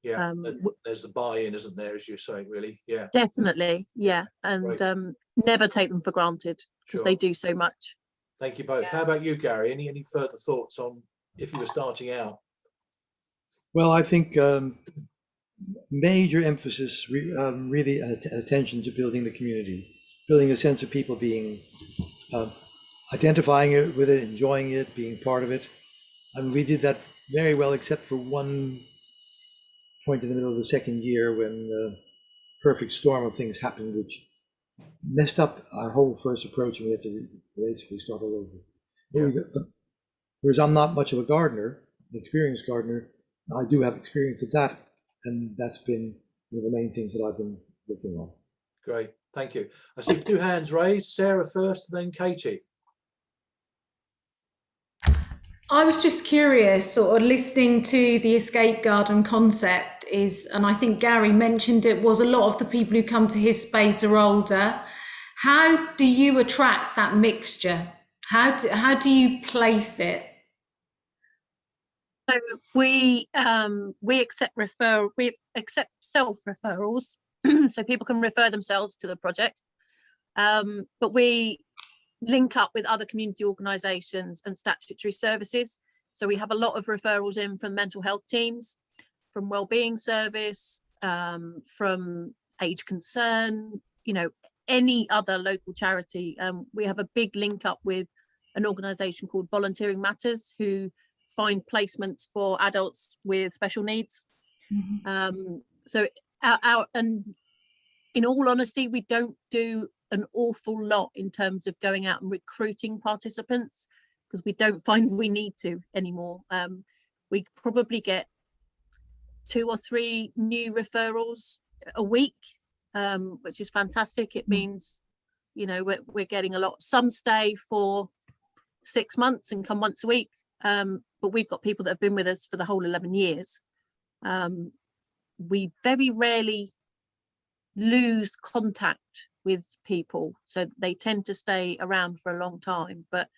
There's the buy-in, isn't there, as you're saying, really? Definitely, and never take them for granted, because they do so much. Thank you both. How about you, Gary? Any further thoughts on if you were starting out? Well, I think major emphasis, really attention to building the community, building a sense of people being, identifying it with it, enjoying it, being part of it. I mean, we did that very well, except for one point in the middle of the second year when the perfect storm of things happened, which messed up our whole first approach, and we had to basically start all over. Whereas I'm not much of a gardener, an experienced gardener, I do have experience of that, and that's been one of the main things that I've been working on. Great, thank you. I see 2 hands raised. Sarah first, and then Katie. I was just curious, sort of listening to the escape garden concept is, and I think Gary mentioned it, was a lot of the people who come to his space are older. How do you attract that mixture? How do you place it? So we accept self referrals, so people can refer themselves to the project. But we link up with other community organisations and statutory services. So we have a lot of referrals in from mental health teams, from wellbeing service, from Age Concern, you know, any other local charity. We have a big link up with an organisation called Volunteering Matters, who find placements for adults with special needs. So and in all honesty, we don't do an awful lot in terms of going out and recruiting participants, because we don't find we need to anymore. We probably get 2 or 3 new referrals a week, which is fantastic. It means, you know, we're getting a lot. Some stay for 6 months and come once a week, but we've got people that have been with us for the whole 11 years. We very rarely lose contact with people, so they tend to stay around for a long time. But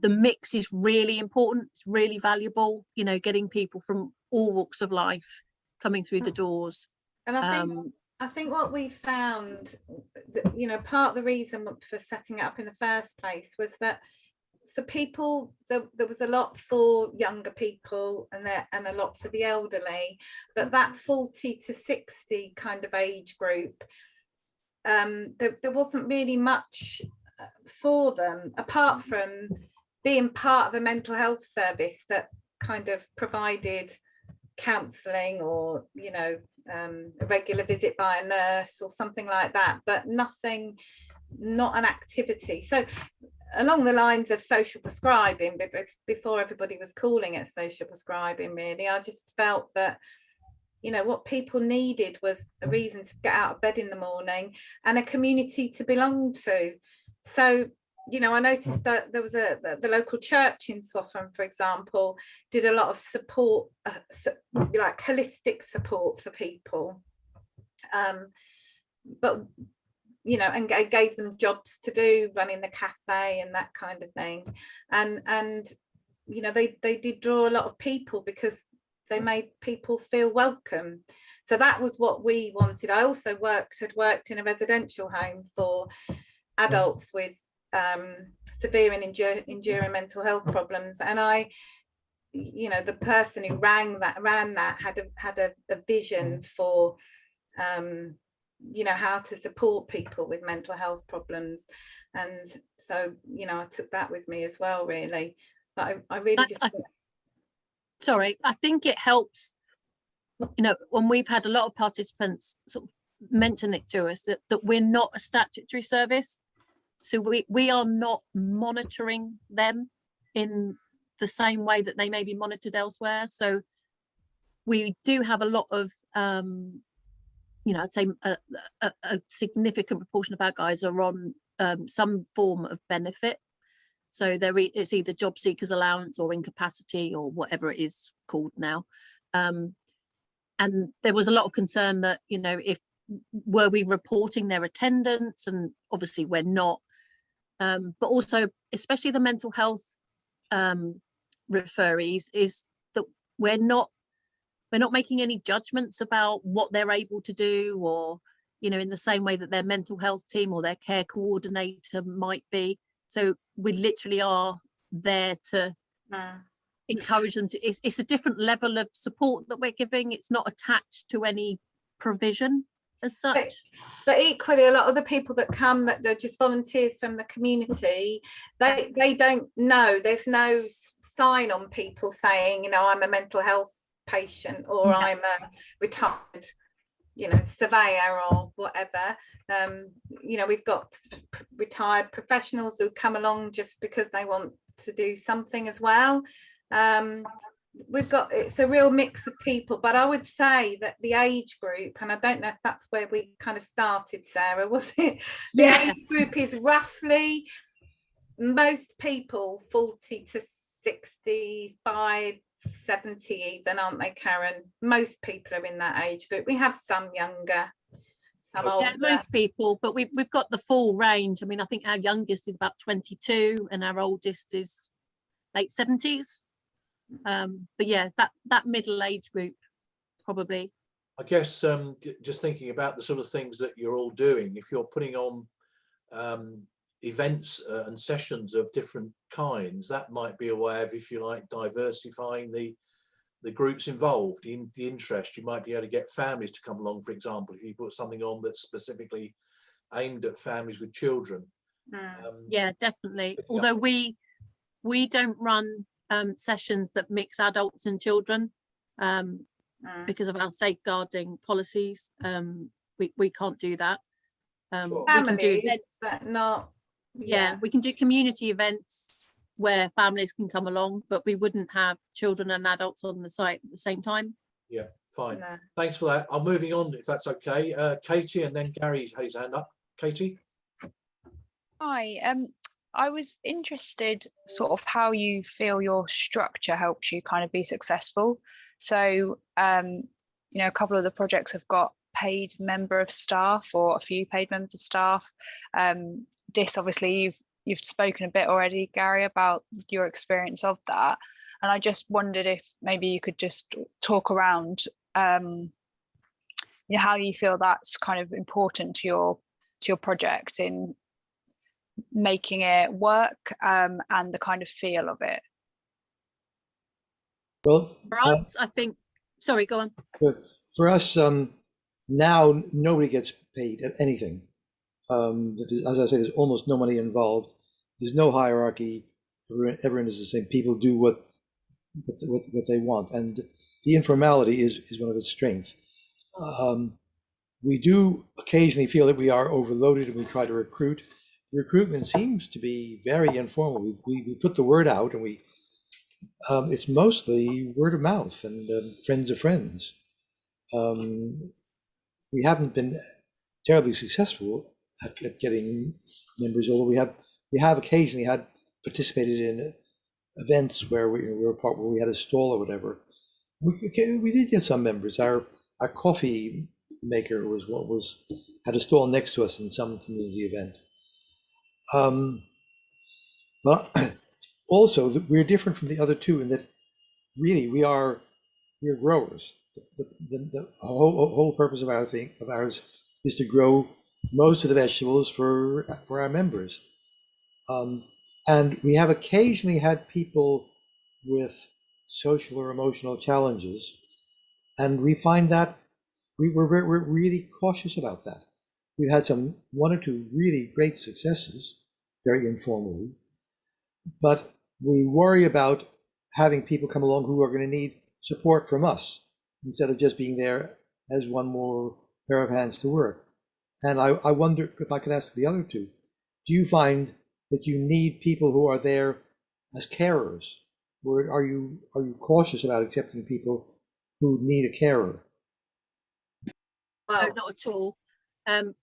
the mix is really important. It's really valuable, you know, getting people from all walks of life coming through the doors. And I think what we found, you know, part of the reason for setting it up in the first place was that for people, there was a lot for younger people and a lot for the elderly, but that 40 to 60 kind of age group, there wasn't really much for them, apart from being part of a mental health service that kind of provided counselling or, you know, a regular visit by a nurse or something like that, but nothing, not an activity. So along the lines of social prescribing, before everybody was calling it social prescribing, really, I just felt that, you know, what people needed was a reason to get out of bed in the morning and a community to belong to. So, you know, I noticed that there was the local church in Swaffham, for example, did a lot of support, like holistic support for people. But, you know, and gave them jobs to do, running the cafe and that kind of thing. And you know, they did draw a lot of people because they made people feel welcome. So that was what we wanted. I also had worked in a residential home for adults with severe and enduring mental health problems, and I, you know, the person who ran that had a vision for you know, how to support people with mental health problems. And so, you know, I took that with me as well, really. But I really just sorry, I think it helps, you know, when we've had a lot of participants sort of mention it to us, that we're not a statutory service. So we are not monitoring them in the same way that they may be monitored elsewhere. So we do have a lot of, you know, I'd say a significant proportion of our guys are on some form of benefit. So it's either job seekers allowance or incapacity or whatever it is called now. And there was a lot of concern that, you know, were we reporting their attendance, and obviously we're not. But also, especially the mental health referees, is that we're not making any judgments about what they're able to do, or, you know, in the same way that their mental health team or their care coordinator might be. So we literally are there to encourage them to, it's a different level of support that we're giving. It's not attached to any provision as such. But equally, a lot of the people that come, that they're just volunteers from the community, they don't know, there's no sign on people saying, you know, I'm a mental health patient, or I'm a retired, you know, surveyor or whatever. You know, we've got retired professionals who come along just because they want to do something as well. It's a real mix of people, but I would say that the age group, and I don't know if that's where we kind of started, Sarah, was it? The age group is roughly, most people 40 to 65, 70 even, aren't they, Karen? Most people are in that age group. We have some younger, some older. Yeah, most people, but we've got the full range. I mean, I think our youngest is about 22 and our oldest is late 70s. But yeah, that middle age group, probably. I guess just thinking about the sort of things that you're all doing, if you're putting on events and sessions of different kinds, that might be a way of, if you like, diversifying the groups involved, in the interest. You might be able to get families to come along, for example, if you put something on that's specifically aimed at families with children. Yeah, definitely. Although we don't run sessions that mix adults and children because of our safeguarding policies. We can't do that. Families, we can do events, but not. Yeah, we can do community events where families can come along, but we wouldn't have children and adults on the site at the same time. Yeah, fine. No. Thanks for that. I'm moving on, if that's okay. Katie, and then Gary had his hand up. Katie? Hi, I was interested sort of how you feel your structure helps you kind of be successful. So, you know, a couple of the projects have got paid member of staff, or a few paid members of staff. This, obviously, you've spoken a bit already, Gary, about your experience of that. And I just wondered if maybe you could just talk around how you feel that's kind of important to your project in making it work, and the kind of feel of it. Well, For us, I think, sorry, go on. for us, now nobody gets paid at anything. As I say, there's almost no money involved. There's no hierarchy. Everyone is the same. People do what they want, and the informality is one of its strengths. We do occasionally feel that we are overloaded, and we try to recruit. Recruitment seems to be very informal. We put the word out, and it's mostly word of mouth and friends of friends. We haven't been terribly successful at getting members, although we have occasionally participated in events where we were part where we had a stall or whatever. We did get some members. Our coffee maker had a stall next to us in some community event. But also we're different from the other two in that really we're growers. The whole purpose of ours is to grow most of the vegetables for our members. And we have occasionally had people with social or emotional challenges, and we find that we're really cautious about that. We've had one or two really great successes, very informally, but we worry about having people come along who are going to need support from us instead of just being there as one more pair of hands to work. And I wonder if I could ask the other two, do you find that you need people who are there as carers, or are you cautious about accepting people who need a carer? No, not at all.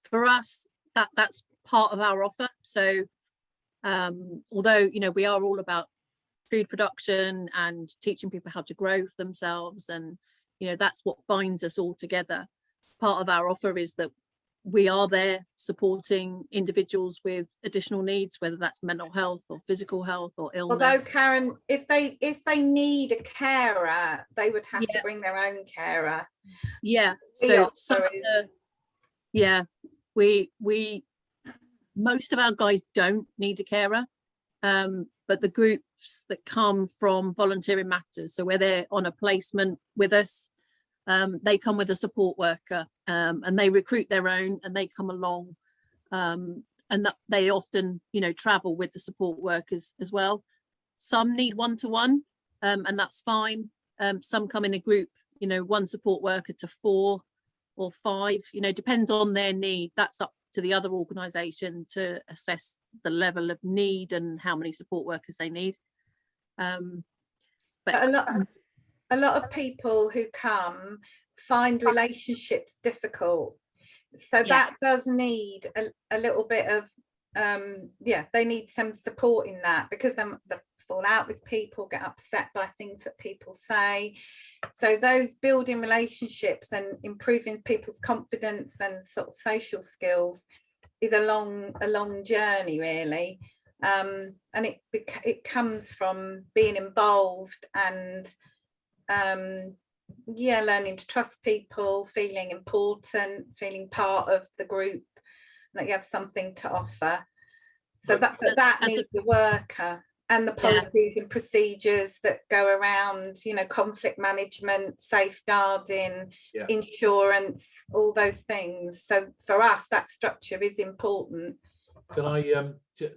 For us, that's part of our offer. So although we are all about food production and teaching people how to grow for themselves, and that's what binds us all together. Part of our offer is that we are there supporting individuals with additional needs, whether that's mental health or physical health or illness. Although, Karen, if they need a carer, they would have to bring their own carer. Yeah. So we most of our guys don't need a carer, but the groups that come from Volunteering Matters, so where they're on a placement with us, they come with a support worker, and they recruit their own, and they come along, and that they often travel with the support workers as well. Some need one-to-one, and that's fine. Some come in a group, one support worker to 4 or 5, depends on their need. That's up to the other organisation to assess the level of need and how many support workers they need. But a lot of people who come find relationships difficult, so that does need a little bit of they need some support in that, because they fall out with people, get upset by things that people say. So those building relationships and improving people's confidence and sort of social skills is a long journey, really. And it comes from being involved and learning to trust people, feeling important, feeling part of the group, that you have something to offer. So that needs the worker, and the policies and procedures that go around, conflict management, safeguarding, insurance, all those things. So for us, that structure is important. Can I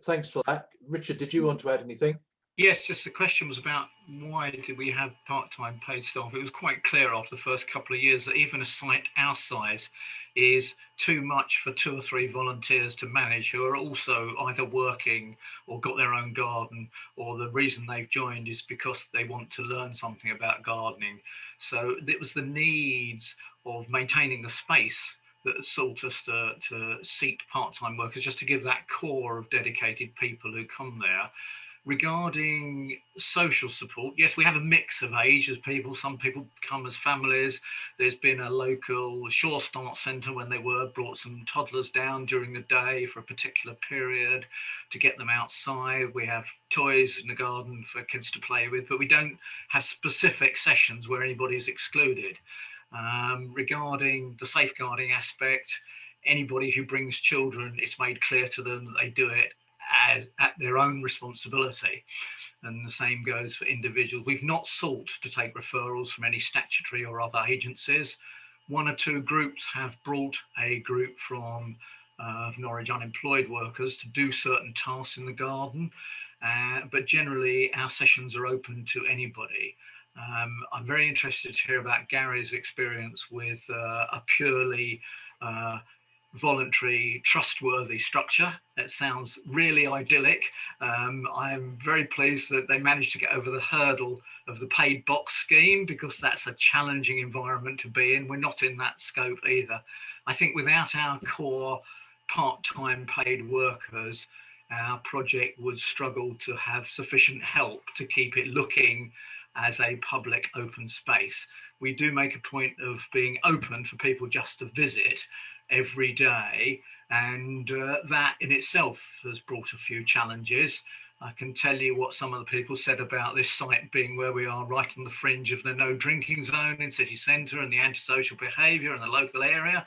thanks for that. Richard, did you want to add anything? Yes, just the question was about why did we have part-time paid staff? It was quite clear after the first couple of years that even a site our size is too much for 2 or 3 volunteers to manage, who are also either working or got their own garden, or the reason they've joined is because they want to learn something about gardening. So it was the needs of maintaining the space that sought us to seek part-time workers, just to give that core of dedicated people who come there Regarding social support, yes, we have a mix of ages people. Some people come as families. There's been a local Sure Start Centre when they brought some toddlers down during the day for a particular period to get them outside. We have toys in the garden for kids to play with, but we don't have specific sessions where anybody is excluded. Regarding the safeguarding aspect, anybody who brings children, it's made clear to them that they do it at their own responsibility, and the same goes for individuals. We've not sought to take referrals from any statutory or other agencies. One or two groups have brought a group from Norwich unemployed workers to do certain tasks in the garden, but generally our sessions are open to anybody. I'm very interested to hear about Gary's experience with a purely voluntary, trustworthy structure. It sounds really idyllic. I'm very pleased that they managed to get over the hurdle of the paid box scheme, because that's a challenging environment to be in. We're not in that scope either. I think without our core part-time paid workers, our project would struggle to have sufficient help to keep it looking as a public open space. We do make a point of being open for people just to visit every day, and that in itself has brought a few challenges. I can tell you what some of the people said about this site being where we are, right on the fringe of the no drinking zone in city centre and the antisocial behaviour in the local area.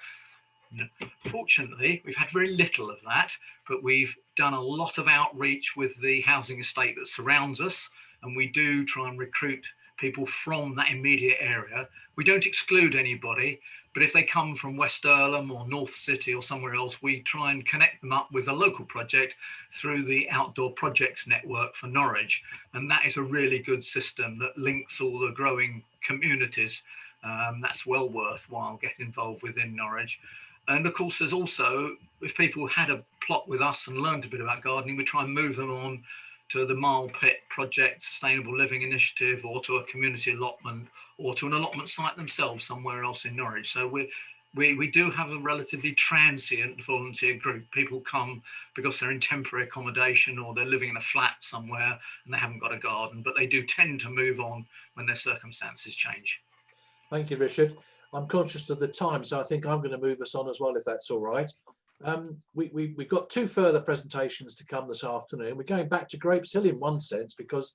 Fortunately, we've had very little of that, but we've done a lot of outreach with the housing estate that surrounds us, and we do try and recruit people from that immediate area. We don't exclude anybody, but if they come from West Earlham or North City or somewhere else, we try and connect them up with a local project through the Outdoor Projects Network for Norwich. And that is a really good system that links all the growing communities. That's well worthwhile getting involved within Norwich. And of course, there's also, if people had a plot with us and learned a bit about gardening, we try and move them on to the Mile Pit Project Sustainable Living Initiative, or to a community allotment, or to an allotment site themselves somewhere else in Norwich. So we do have a relatively transient volunteer group. People come because they're in temporary accommodation or they're living in a flat somewhere and they haven't got a garden, but they do tend to move on when their circumstances change. Thank you, Richard. I'm conscious of the time, so I think I'm going to move us on as well, if that's all right. We've got two further presentations to come this afternoon. We're going back to Grapes Hill in one sense, because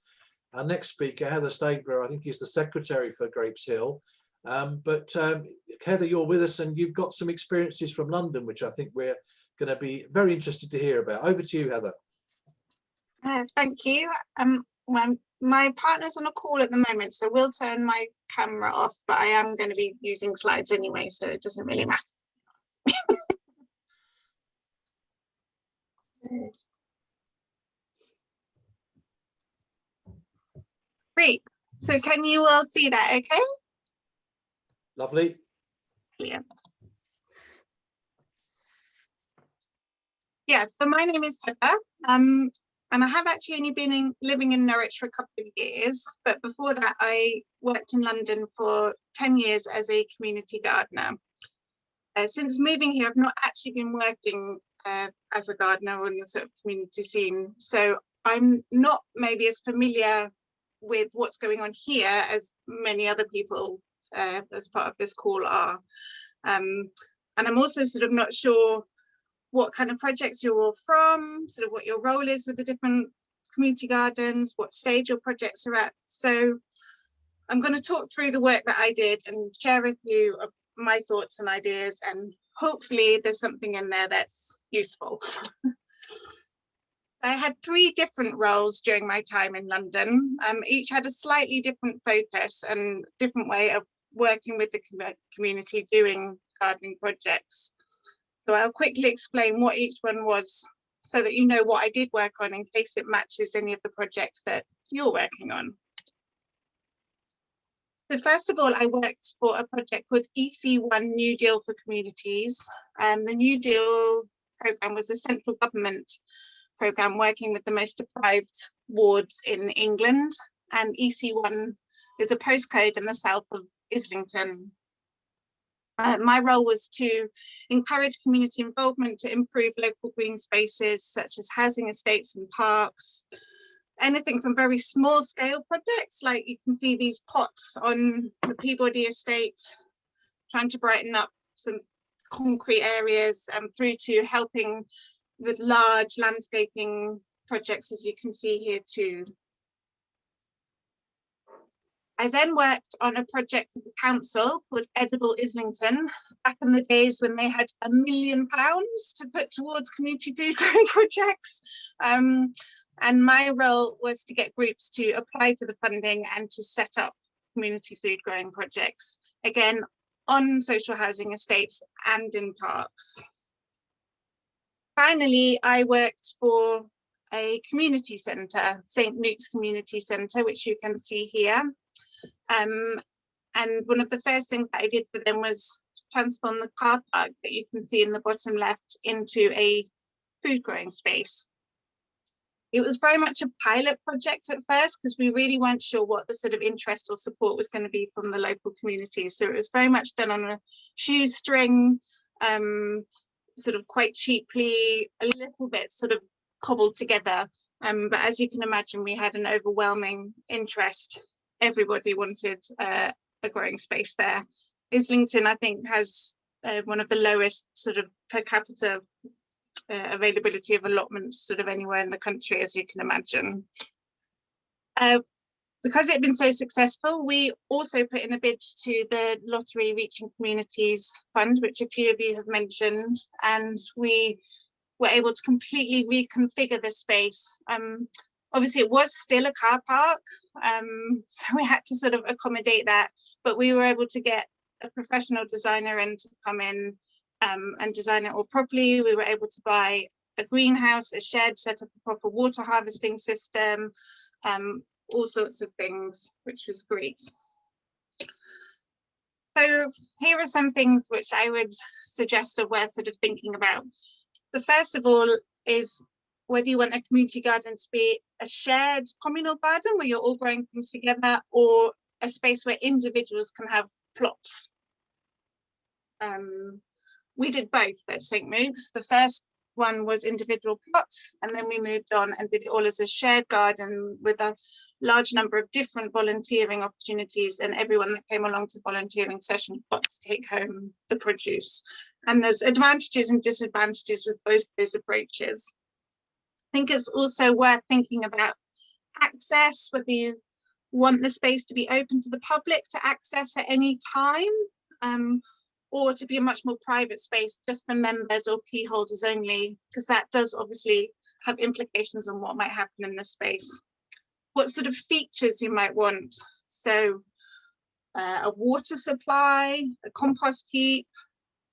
our next speaker, Heather Stabler, I think is the secretary for Grapes Hill. But Heather, you're with us and you've got some experiences from London, which I think we're going to be very interested to hear about. Over to you, Heather. Thank you. My partner's on a call at the moment, so we'll turn my camera off, but I am going to be using slides anyway, so it doesn't really matter. Great. So can you all see that okay? Lovely. Brilliant. Yeah, so my name is Heather, and I have actually only been living in Norwich for a couple of years, but before that I worked in London for 10 years as a community gardener. Since moving here, I've not actually been working as a gardener on the sort of community scene, so I'm not maybe as familiar with what's going on here as many other people as part of this call are. And I'm also sort of not sure what kind of projects you're all from, sort of what your role is with the different community gardens, what stage your projects are at. So I'm going to talk through the work that I did and share with you my thoughts and ideas, and hopefully there's something in there that's useful. I had 3 different roles during my time in London. Each had a slightly different focus and different way of working with the community doing gardening projects. So I'll quickly explain what each one was so that you know what I did work on in case it matches any of the projects that you're working on. So first of all, I worked for a project called EC1 New Deal for Communities. The New Deal programme was a central government programme working with the most deprived wards in England, and EC1 is a postcode in the south of Islington. My role was to encourage community involvement to improve local green spaces such as housing estates and parks, anything from very small scale projects, like you can see these pots on the Peabody estate, trying to brighten up some concrete areas, through to helping with large landscaping projects, as you can see here too. I then worked on a project with the council called Edible Islington, back in the days when they had £1 million to put towards community food growing projects. And my role was to get groups to apply for the funding and to set up community food growing projects, again, on social housing estates and in parks. Finally, I worked for a community centre, St Luke's Community Centre, which you can see here. And one of the first things that I did for them was transform the car park that you can see in the bottom left into a food growing space. It was very much a pilot project at first because we really weren't sure what the sort of interest or support was going to be from the local communities. So it was very much done on a shoestring, sort of quite cheaply, a little bit sort of cobbled together. But as you can imagine, we had an overwhelming interest. Everybody wanted a growing space there. Islington, I think, has one of the lowest sort of per capita availability of allotments sort of anywhere in the country, as you can imagine. Because it had been so successful, we also put in a bid to the Lottery Reaching Communities Fund, which a few of you have mentioned, and we were able to completely reconfigure the space. Obviously, it was still a car park, so we had to sort of accommodate that, but we were able to get a professional designer in to come in and design it all properly. We were able to buy a greenhouse, a shed, set up a proper water harvesting system, all sorts of things, which was great. So here are some things which I would suggest are worth sort of thinking about. The first of all is whether you want a community garden to be a shared communal garden where you're all growing things together, or a space where individuals can have plots. We did both at St Luke's. The first one was individual plots, and then we moved on and did it all as a shared garden with a large number of different volunteering opportunities, and everyone that came along to volunteering session got to take home the produce. And there's advantages and disadvantages with both those approaches. I think it's also worth thinking about access, whether you want the space to be open to the public to access at any time, or to be a much more private space just for members or key holders only, because that does obviously have implications on what might happen in the space. What sort of features you might want. So a water supply, a compost heap,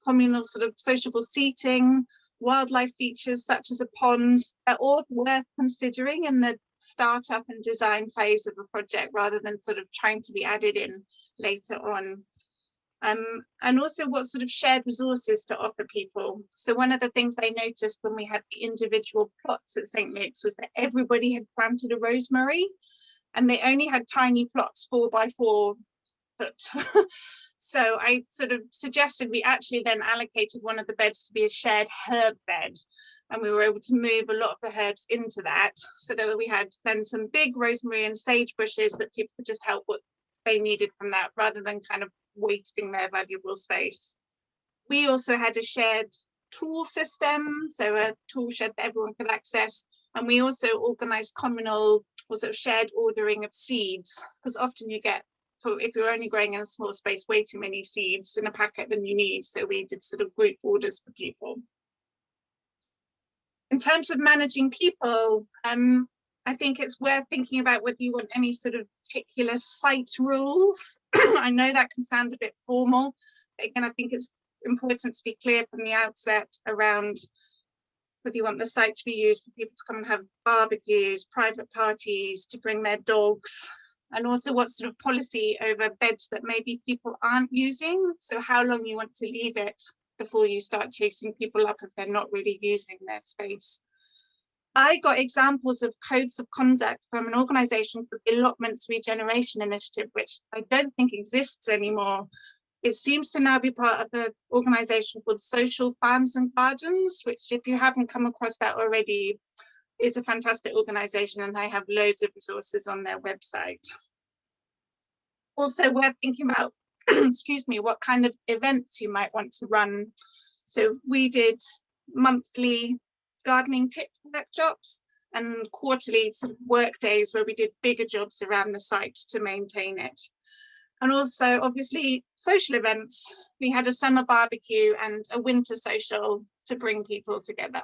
communal sort of sociable seating, wildlife features such as a pond, they're all worth considering in the startup and design phase of a project rather than sort of trying to be added in later on. And also what sort of shared resources to offer people. So one of the things I noticed when we had the individual plots at St Luke's was that everybody had planted a rosemary and they only had tiny plots 4 by 4 foot. So I sort of suggested we actually then allocated one of the beds to be a shared herb bed. And we were able to move a lot of the herbs into that, so that we had then some big rosemary and sage bushes that people could just help what they needed from that, rather than kind of wasting their valuable space. We also had a shared tool system, so a tool shed that everyone could access. And we also organised communal or sort of shared ordering of seeds, because often you get, if you're only growing in a small space, way too many seeds in a packet than you need. So we did sort of group orders for people. In terms of managing people, I think it's worth thinking about whether you want any sort of particular site rules. I know that can sound a bit formal, but again, I think it's important to be clear from the outset around whether you want the site to be used for people to come and have barbecues, private parties, to bring their dogs, and also what sort of policy over beds that maybe people aren't using. So how long you want to leave it before you start chasing people up if they're not really using their space. I got examples of codes of conduct from an organisation called the Allotments Regeneration Initiative, which I don't think exists anymore. It seems to now be part of an organisation called Social Farms and Gardens, which, if you haven't come across that already, is a fantastic organisation, and they have loads of resources on their website. Also worth thinking about, excuse me, what kind of events you might want to run. So we did monthly gardening tip workshops and quarterly sort of work days where we did bigger jobs around the site to maintain it. And also obviously social events. We had a summer barbecue and a winter social to bring people together.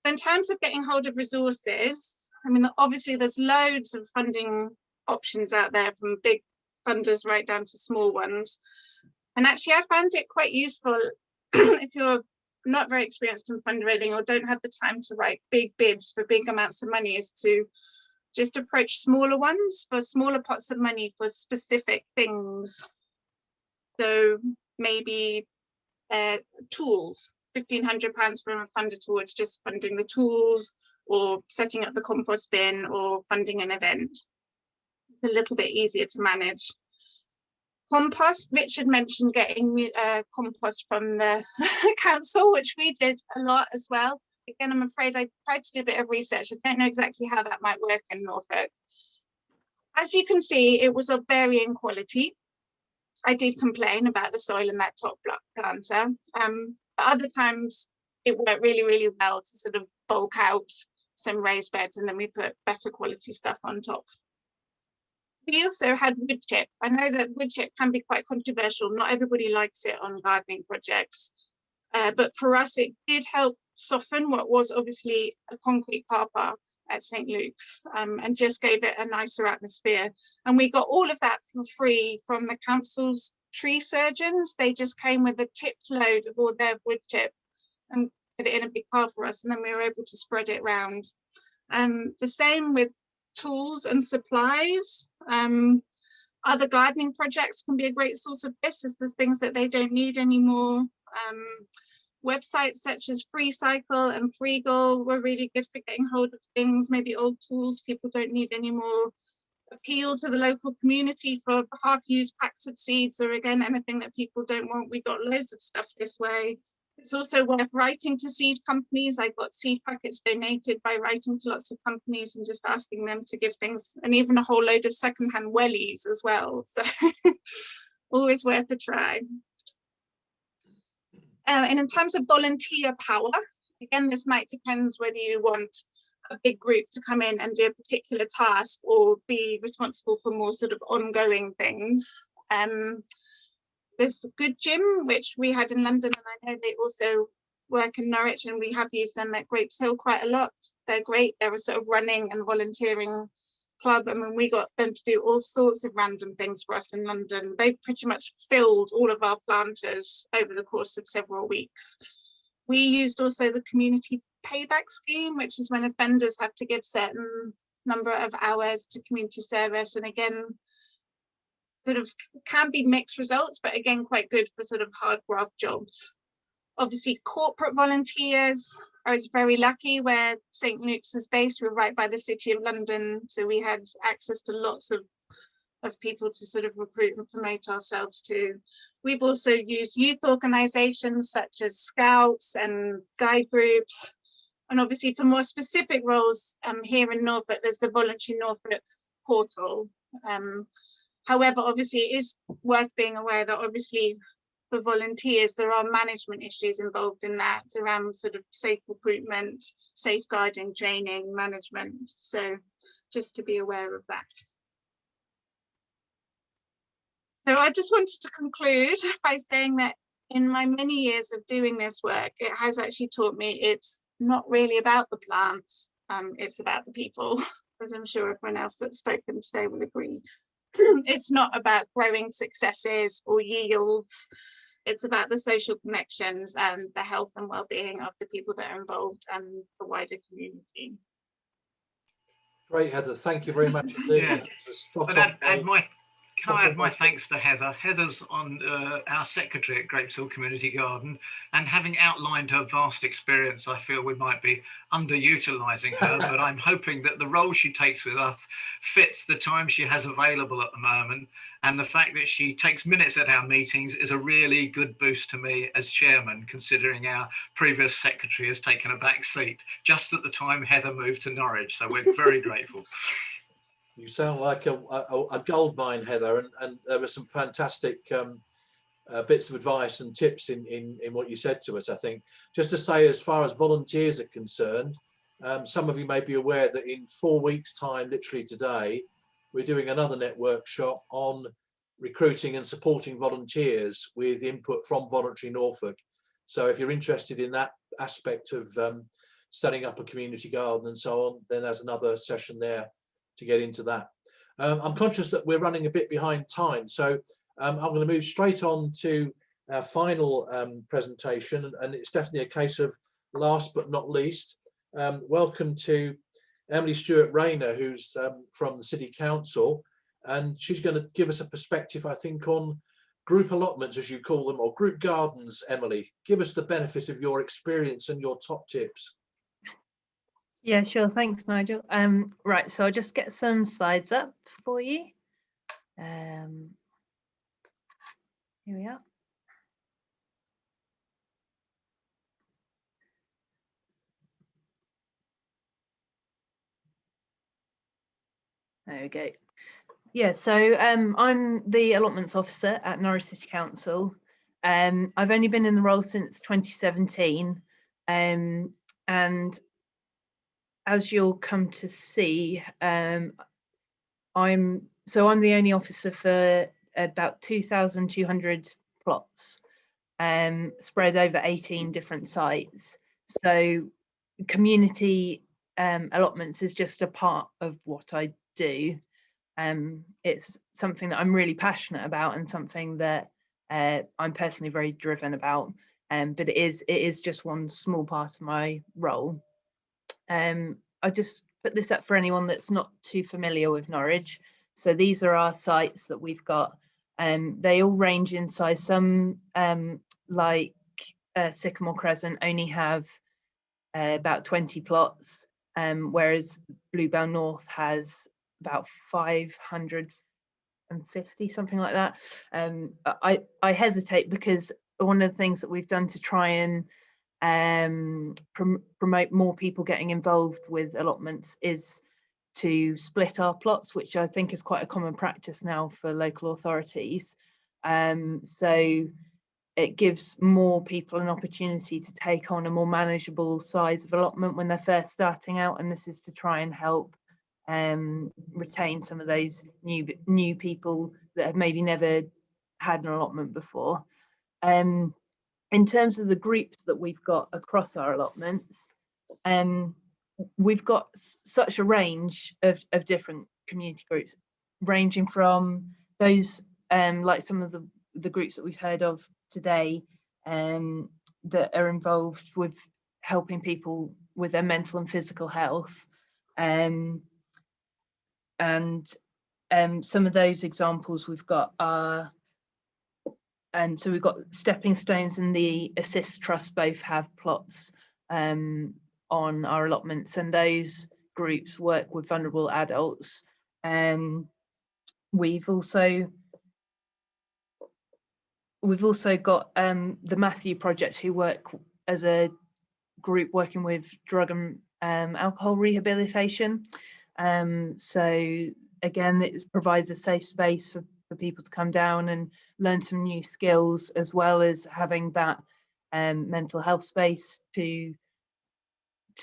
So in terms of getting hold of resources, I mean, obviously there's loads of funding options out there, from big funders right down to small ones. And actually I found it quite useful if you're not very experienced in fundraising or don't have the time to write big bids for big amounts of money, is to just approach smaller ones for smaller pots of money for specific things. So maybe tools, £1,500 from a funder towards just funding the tools, or setting up the compost bin, or funding an event. It's a little bit easier to manage. Compost, Richard mentioned getting compost from the council, which we did a lot as well. Again, I'm afraid I tried to do a bit of research. I don't know exactly how that might work in Norfolk. As you can see, it was of varying quality. I did complain about the soil in that top planter. Other times it worked really, really well to sort of bulk out some raised beds, and then we put better quality stuff on top. We also had wood chip. I know that wood chip can be quite controversial. Not everybody likes it on gardening projects, but for us it did help soften what was obviously a concrete car park at St. Luke's, and just gave it a nicer atmosphere. And we got all of that for free from the council's tree surgeons. They just came with a tipped load of all their wood chip and put it in a big car for us, and then we were able to spread it around. The same with tools and supplies. Other gardening projects can be a great source of this, as there's things that they don't need anymore. Websites such as FreeCycle and Freegal were really good for getting hold of things, maybe old tools people don't need anymore. Appeal to the local community for half-used packs of seeds, or again, anything that people don't want. We got loads of stuff this way. It's also worth writing to seed companies. I got seed packets donated by writing to lots of companies and just asking them to give things, and even a whole load of secondhand wellies as well. So always worth a try. And in terms of volunteer power, again, this might depend whether you want a big group to come in and do a particular task, or be responsible for more sort of ongoing things. There's a Good Gym, which we had in London, and I know they also work in Norwich, and we have used them at Grapes Hill quite a lot. They're great. They're a sort of running and volunteering club. I mean, we got them to do all sorts of random things for us in London. They pretty much filled all of our planters over the course of several weeks. We used also the community payback scheme, which is when offenders have to give certain number of hours to community service, and again, sort of can be mixed results, but again, quite good for sort of hard graft jobs. Obviously, corporate volunteers, I was very lucky where St. Luke's was based. We're right by the City of London, so we had access to lots of people to sort of recruit and promote ourselves to. We've also used youth organisations such as Scouts and guide groups. And obviously for more specific roles here in Norfolk, there's the Voluntary Norfolk portal. However, obviously it is worth being aware that obviously for volunteers, there are management issues involved in that around sort of safe recruitment, safeguarding, training, management. So just to be aware of that. So I just wanted to conclude by saying that in my many years of doing this work, it has actually taught me it's not really about the plants, it's about the people, as I'm sure everyone else that's spoken today will agree. It's not about growing successes or yields. It's about the social connections and the health and well-being of the people that are involved and the wider community. Great, Heather. Thank you very much indeed. Yeah. That was a spot But on. Can I add my thanks to Heather? Heather's on our secretary at Grapes Hill Community Garden, and having outlined her vast experience, I feel we might be underutilising her, but I'm hoping that the role she takes with us fits the time she has available at the moment, and the fact that she takes minutes at our meetings is a really good boost to me as chairman, considering our previous secretary has taken a back seat just at the time Heather moved to Norwich, so we're very grateful. You sound like a gold mine, Heather, and there were some fantastic bits of advice and tips in what you said to us. I think just to say, as far as volunteers are concerned, some of you may be aware that in 4 weeks' time, literally today, we're doing another net workshop on recruiting and supporting volunteers with input from Voluntary Norfolk. So if you're interested in that aspect of setting up a community garden and so on, then there's another session there to get into that. I'm conscious that we're running a bit behind time, so I'm going to move straight on to our final presentation, and it's definitely a case of last but not least. Welcome to Emily Stewart Rayner, who's from the City Council, and she's going to give us a perspective, I think, on group allotments, as you call them, or group gardens. Emily, give us the benefit of your experience and your top tips. Yeah, sure. Thanks, Nigel. Right, so I'll just get some slides up for you. Here we are. There we go. Yeah, so I'm the allotments officer at Norwich City Council. I've only been in the role since 2017, and as you'll come to see, I'm the only officer for about 2,200 plots, spread over 18 different sites. So community allotments is just a part of what I do. It's something that I'm really passionate about and something that I'm personally very driven about. But it is just one small part of my role. I just put this up for anyone that's not too familiar with Norwich. So these are our sites that we've got. They all range in size. Some, like Sycamore Crescent, only have about 20 plots, whereas Bluebell North has about 550, something like that. I hesitate because one of the things that we've done to try and promote more people getting involved with allotments is to split our plots, which I think is quite a common practice now for local authorities. So it gives more people an opportunity to take on a more manageable size of allotment when they're first starting out, and this is to try and help retain some of those new people that have maybe never had an allotment before. In terms of the groups that we've got across our allotments, we've got such a range of different community groups, ranging from those like some of the groups that we've heard of today, that are involved with helping people with their mental and physical health, and some of those examples we've got are so we've got Stepping Stones and the Assist Trust both have plots on our allotments, and those groups work with vulnerable adults. We've also got the Matthew Project, who work as a group working with drug and alcohol rehabilitation. So again, it provides a safe space for people to come down and learn some new skills, as well as having that mental health space to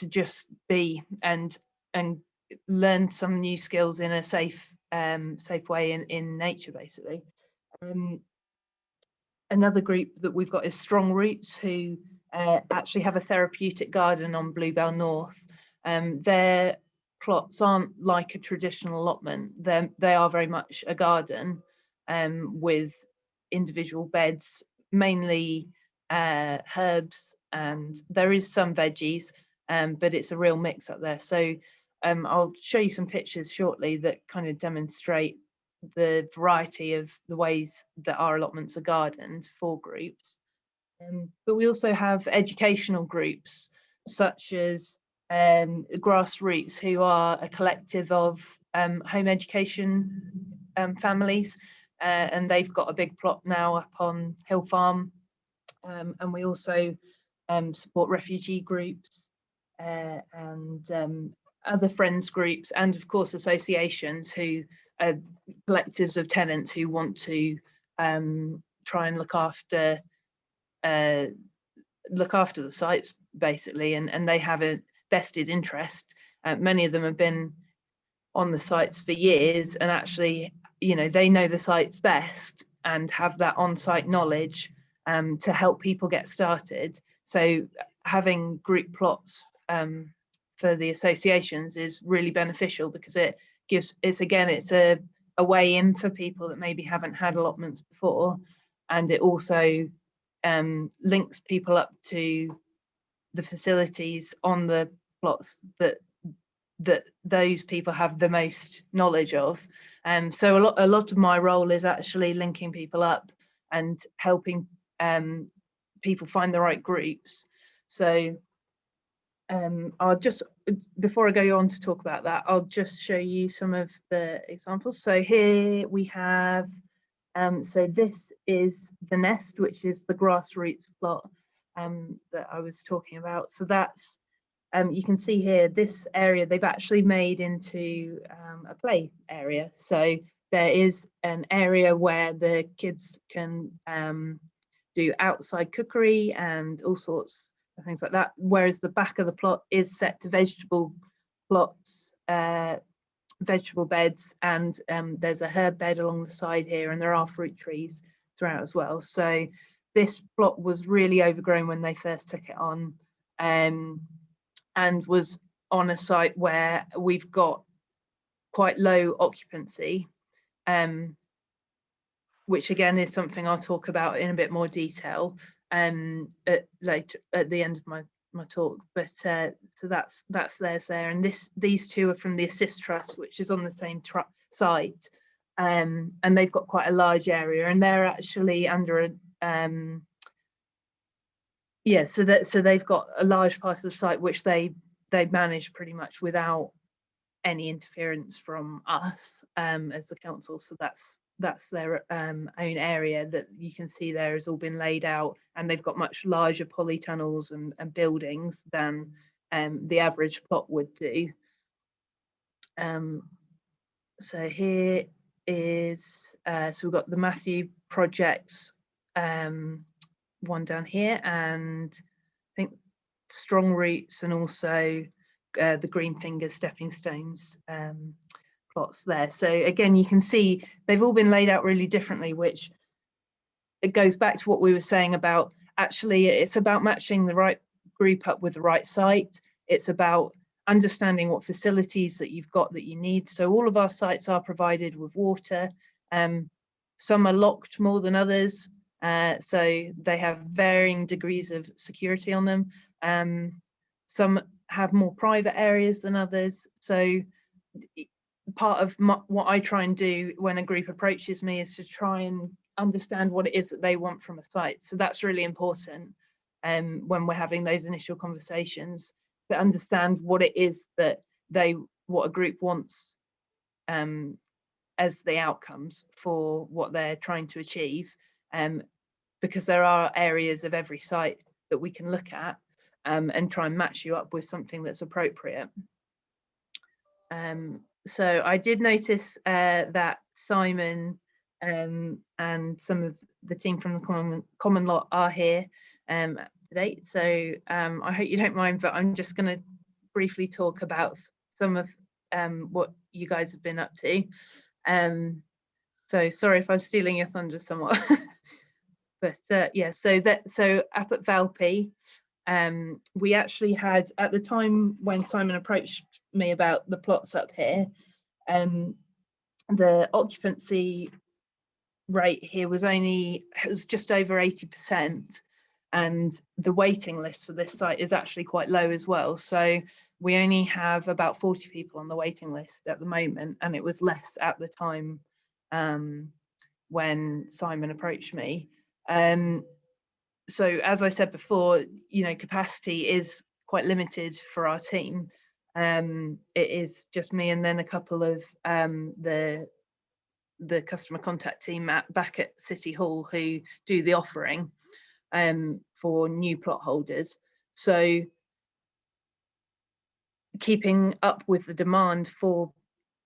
just be and learn some new skills in a safe way in nature, basically. Another group that we've got is Strong Roots, who actually have a therapeutic garden on Bluebell North. Their plots aren't like a traditional allotment. They are very much a garden, with individual beds, mainly herbs, and there is some veggies, but it's a real mix up there. So I'll show you some pictures shortly that kind of demonstrate the variety of the ways that our allotments are gardened for groups. But we also have educational groups such as Grassroots, who are a collective of home education families, and they've got a big plot now up on Hill Farm. And we also support refugee groups and other friends groups, and of course associations who are collectives of tenants who want to try and look after the sites basically, and they have a vested interest. Many of them have been on the sites for years, and actually, you know, they know the sites best and have that on-site knowledge to help people get started. So having group plots for the associations is really beneficial, because it's a way in for people that maybe haven't had allotments before, and it also links people up to the facilities on the plots that those people have the most knowledge of. So a lot of my role is actually linking people up and helping people find the right groups. So I'll just, before I go on to talk about that, I'll just show you some of the examples. So here we have, so this is the nest, which is the Grassroots plot that I was talking about. So that's, you can see here, this area they've actually made into a play area. So there is an area where the kids can do outside cookery and all sorts of things like that, whereas the back of the plot is set to vegetable plots, vegetable beds, and there's a herb bed along the side here, and there are fruit trees throughout as well. So this plot was really overgrown when they first took it on, and was on a site where we've got quite low occupancy, which again is something I'll talk about in a bit more detail later at the end of my talk. But so that's theirs there, and these two are from the Assist Trust, which is on the same site, and they've got quite a large area, and they're actually under a so they've got a large part of the site which they manage pretty much without any interference from us as the council. So that's their own area that you can see there has all been laid out, and they've got much larger polytunnels and buildings than the average plot would do. So here is, so we've got the Matthew projects one down here, and I think Strong Roots, and also the Green Fingers Stepping Stones plots there. So again, you can see they've all been laid out really differently, which it goes back to what we were saying about, actually it's about matching the right group up with the right site. It's about understanding what facilities that you've got that you need. So all of our sites are provided with water. Some are locked more than others, so they have varying degrees of security on them. Some have more private areas than others. So part of what I try and do when a group approaches me is to try and understand what it is that they want from a site. So that's really important when we're having those initial conversations, to understand what it is that what a group wants as the outcomes for what they're trying to achieve, because there are areas of every site that we can look at and try and match you up with something that's appropriate. So I did notice that Simon and some of the team from the Common Lot are here today. So I hope you don't mind, but I'm just going to briefly talk about some of what you guys have been up to. So sorry if I'm stealing your thunder somewhat. But yeah, so up at Valpy, we actually had, at the time when Simon approached me about the plots up here, the occupancy rate here was just over 80%, and the waiting list for this site is actually quite low as well. So we only have about 40 people on the waiting list at the moment, and it was less at the time when Simon approached me. So as I said before, you know, capacity is quite limited for our team. It is just me and then a couple of the customer contact team back at City Hall who do the offering for new plot holders. So keeping up with the demand for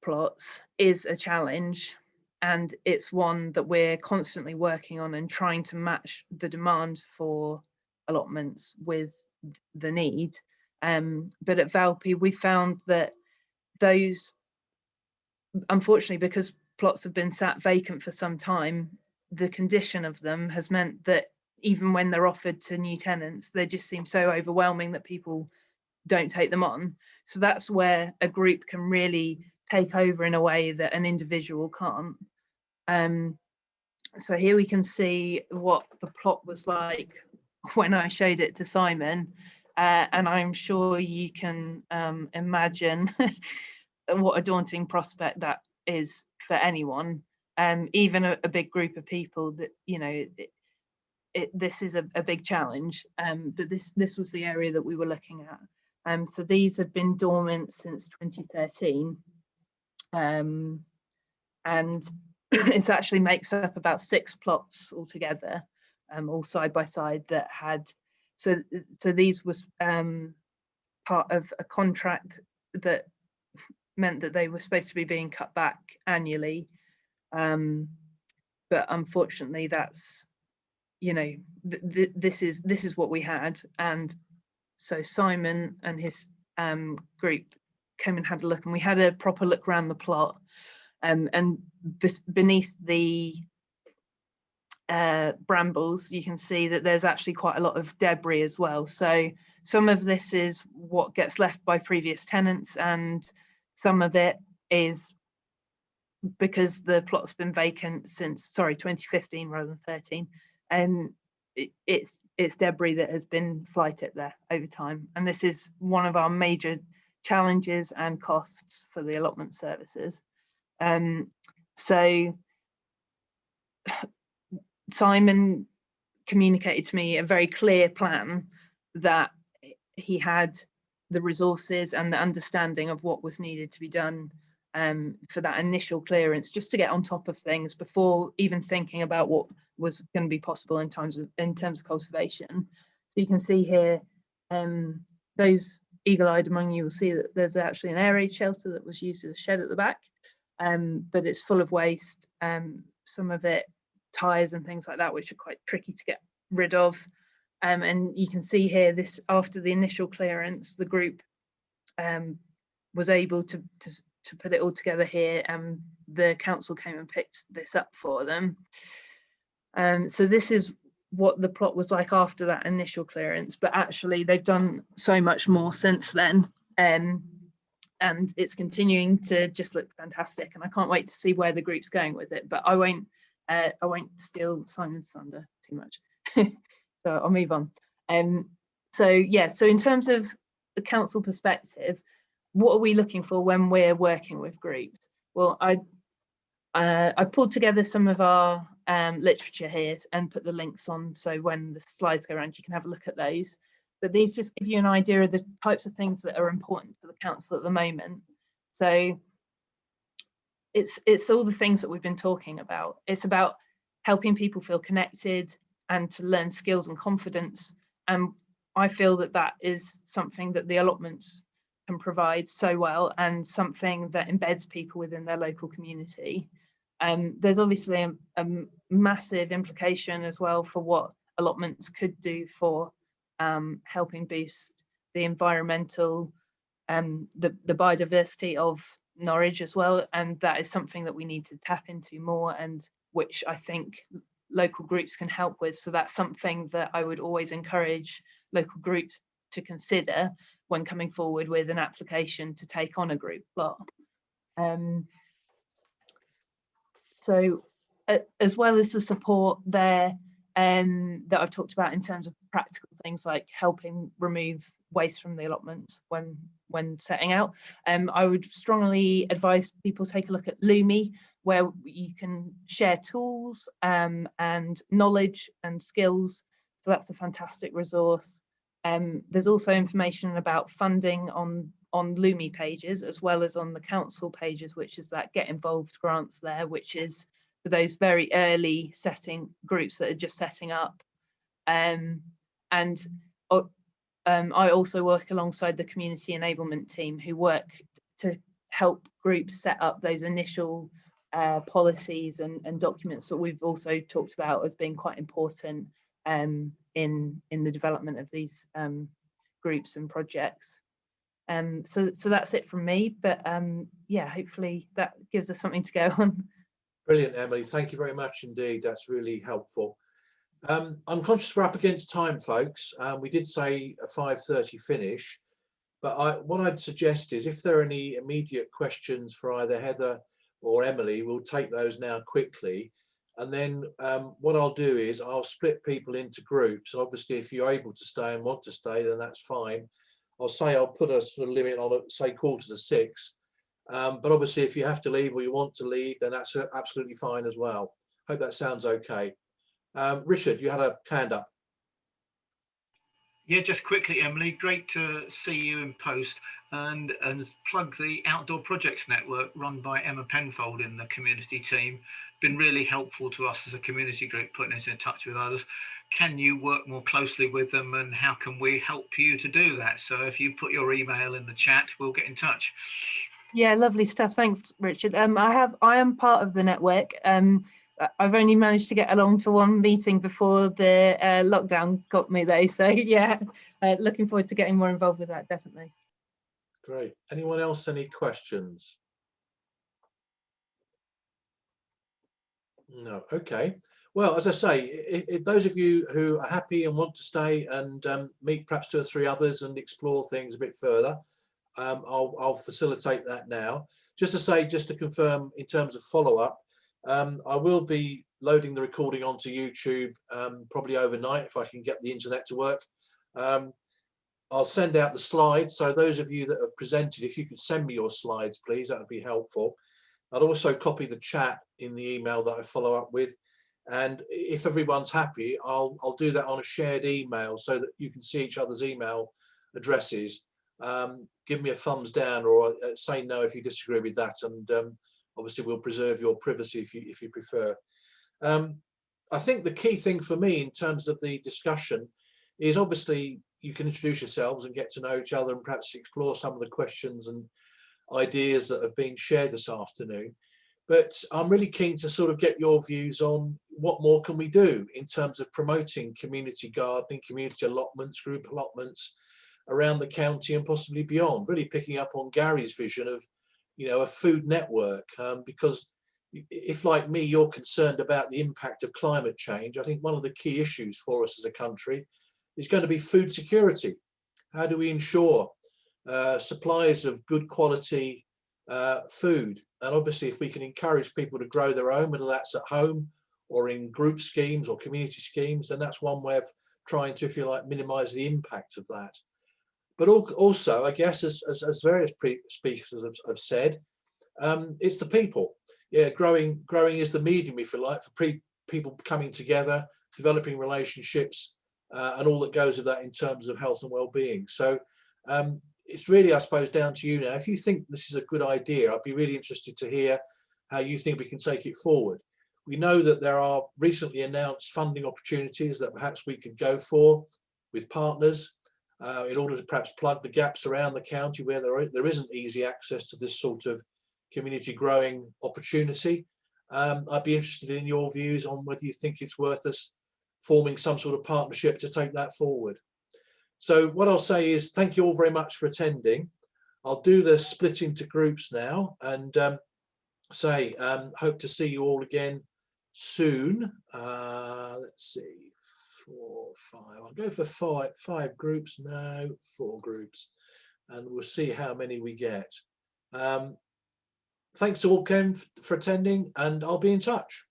plots is a challenge, and it's one that we're constantly working on and trying to match the demand for allotments with the need. But at Valpy, we found that those, unfortunately, because plots have been sat vacant for some time, the condition of them has meant that even when they're offered to new tenants, they just seem so overwhelming that people don't take them on. So that's where a group can really take over in a way that an individual can't. So here we can see what the plot was like when I showed it to Simon, and I'm sure you can imagine what a daunting prospect that is for anyone, even a big group of people. That, you know, this is a big challenge, but this was the area that we were looking at. So these have been dormant since 2013, and it actually makes up about 6 plots altogether, all side by side, that had, so these was part of a contract that meant that they were supposed to be being cut back annually, but unfortunately that's, you know, this is what we had. And so Simon and his group came and had a look, and we had a proper look around the plot, and beneath the brambles you can see that there's actually quite a lot of debris as well. So some of this is what gets left by previous tenants, and some of it is because the plot's been vacant since 2015 rather than 13, and it's debris that has been flighted there over time. And this is one of our major challenges and costs for the allotment services. So Simon communicated to me a very clear plan that he had the resources and the understanding of what was needed to be done for that initial clearance, just to get on top of things before even thinking about what was going to be possible in terms of cultivation. So you can see here, those eagle-eyed among you will see that there's actually an air raid shelter that was used as a shed at the back, but it's full of waste, some of it tires and things like that, which are quite tricky to get rid of. And you can see here, this, after the initial clearance, the group was able to put it all together here, and the council came and picked this up for them. So this is what the plot was like after that initial clearance, but actually they've done so much more since then, and it's continuing to just look fantastic, and I can't wait to see where the group's going with it. But I won't steal Simon's thunder too much. So I'll move on. So yeah, so in terms of the council perspective, what are we looking for when we're working with groups? Well, I pulled together some of our literature here and put the links on, so when the slides go around you can have a look at those. But these just give you an idea of the types of things that are important to the council at the moment. So it's all the things that we've been talking about. It's about helping people feel connected and to learn skills and confidence. And I feel that that is something that the allotments can provide so well, and something that embeds people within their local community. There's obviously a massive implication as well for what allotments could do for helping boost the environmental, the biodiversity of Norwich as well. And that is something that we need to tap into more, and which I think local groups can help with. So that's something that I would always encourage local groups to consider when coming forward with an application to take on a group plot. So as well as the support there that I've talked about in terms of practical things like helping remove waste from the allotments when setting out. I would strongly advise people take a look at Lumi, where you can share tools and knowledge and skills. So that's a fantastic resource. There's also information about funding on Lumi pages, as well as on the council pages, which is that Get Involved grants there, which is for those very early setting groups that are just setting up. I also work alongside the community enablement team, who work to help groups set up those initial policies and documents that we've also talked about as being quite important in the development of these groups and projects. So that's it from me, but yeah, hopefully that gives us something to go on. Brilliant, Emily. Thank you very much indeed. That's really helpful. I'm conscious we're up against time, folks. We did say a 5:30 finish, but what I'd suggest is if there are any immediate questions for either Heather or Emily, we'll take those now quickly. And then what I'll do is I'll split people into groups. Obviously, if you're able to stay and want to stay, then that's fine. I'll put a sort of limit on it, say 5:45. But obviously, if you have to leave or you want to leave, then that's absolutely fine as well. Hope that sounds okay. Richard, you had a hand up. Yeah, just quickly, Emily, great to see you in post, and plug the Outdoor Projects Network run by Emma Penfold in the community team. Been really helpful to us as a community group, putting us in touch with others. Can you work more closely with them, and how can we help you to do that? So if you put your email in the chat, we'll get in touch. Yeah, lovely stuff. Thanks, Richard. I am part of the network. I've only managed to get along to one meeting before the lockdown got me though. So yeah, looking forward to getting more involved with that, definitely. Great. Anyone else, any questions? No. Okay. Well, as I say, if those of you who are happy and want to stay and meet perhaps 2 or 3 others and explore things a bit further, I'll facilitate that now. Just to confirm in terms of follow-up, I will be loading the recording onto YouTube probably overnight if I can get the internet to work. I'll send out the slides, so those of you that have presented, if you could send me your slides, please, that would be helpful. I'll also copy the chat in the email that I follow up with, and if everyone's happy, I'll do that on a shared email so that you can see each other's email addresses. Give me a thumbs down or say no if you disagree with that, and obviously we'll preserve your privacy if you prefer. I think the key thing for me in terms of the discussion is obviously you can introduce yourselves and get to know each other and perhaps explore some of the questions and ideas that have been shared this afternoon. But I'm really keen to sort of get your views on what more can we do in terms of promoting community gardening, community allotments, group allotments around the county and possibly beyond, really picking up on Gary's vision of, you know, a food network, because if, like me, you're concerned about the impact of climate change, I think one of the key issues for us as a country is going to be food security. How do we ensure supplies of good quality food? And obviously, if we can encourage people to grow their own, whether that's at home or in group schemes or community schemes, then that's one way of trying to, if you like, minimize the impact of that. But also, I guess, as various speakers have said, it's the people. Yeah, growing is the medium, if you like, for people coming together, developing relationships, and all that goes with that in terms of health and well-being. So it's really, I suppose, down to you now. If you think this is a good idea, I'd be really interested to hear how you think we can take it forward. We know that there are recently announced funding opportunities that perhaps we could go for with partners in order to perhaps plug the gaps around the county where there isn't easy access to this sort of community growing opportunity. I'd be interested in your views on whether you think it's worth us forming some sort of partnership to take that forward. So what I'll say is thank you all very much for attending. I'll do the split into groups now and hope to see you all again soon. Let's see, 4, 5. I'll go for 5 groups now, 4 groups, and we'll see how many we get. Thanks to all, Ken, for attending, and I'll be in touch.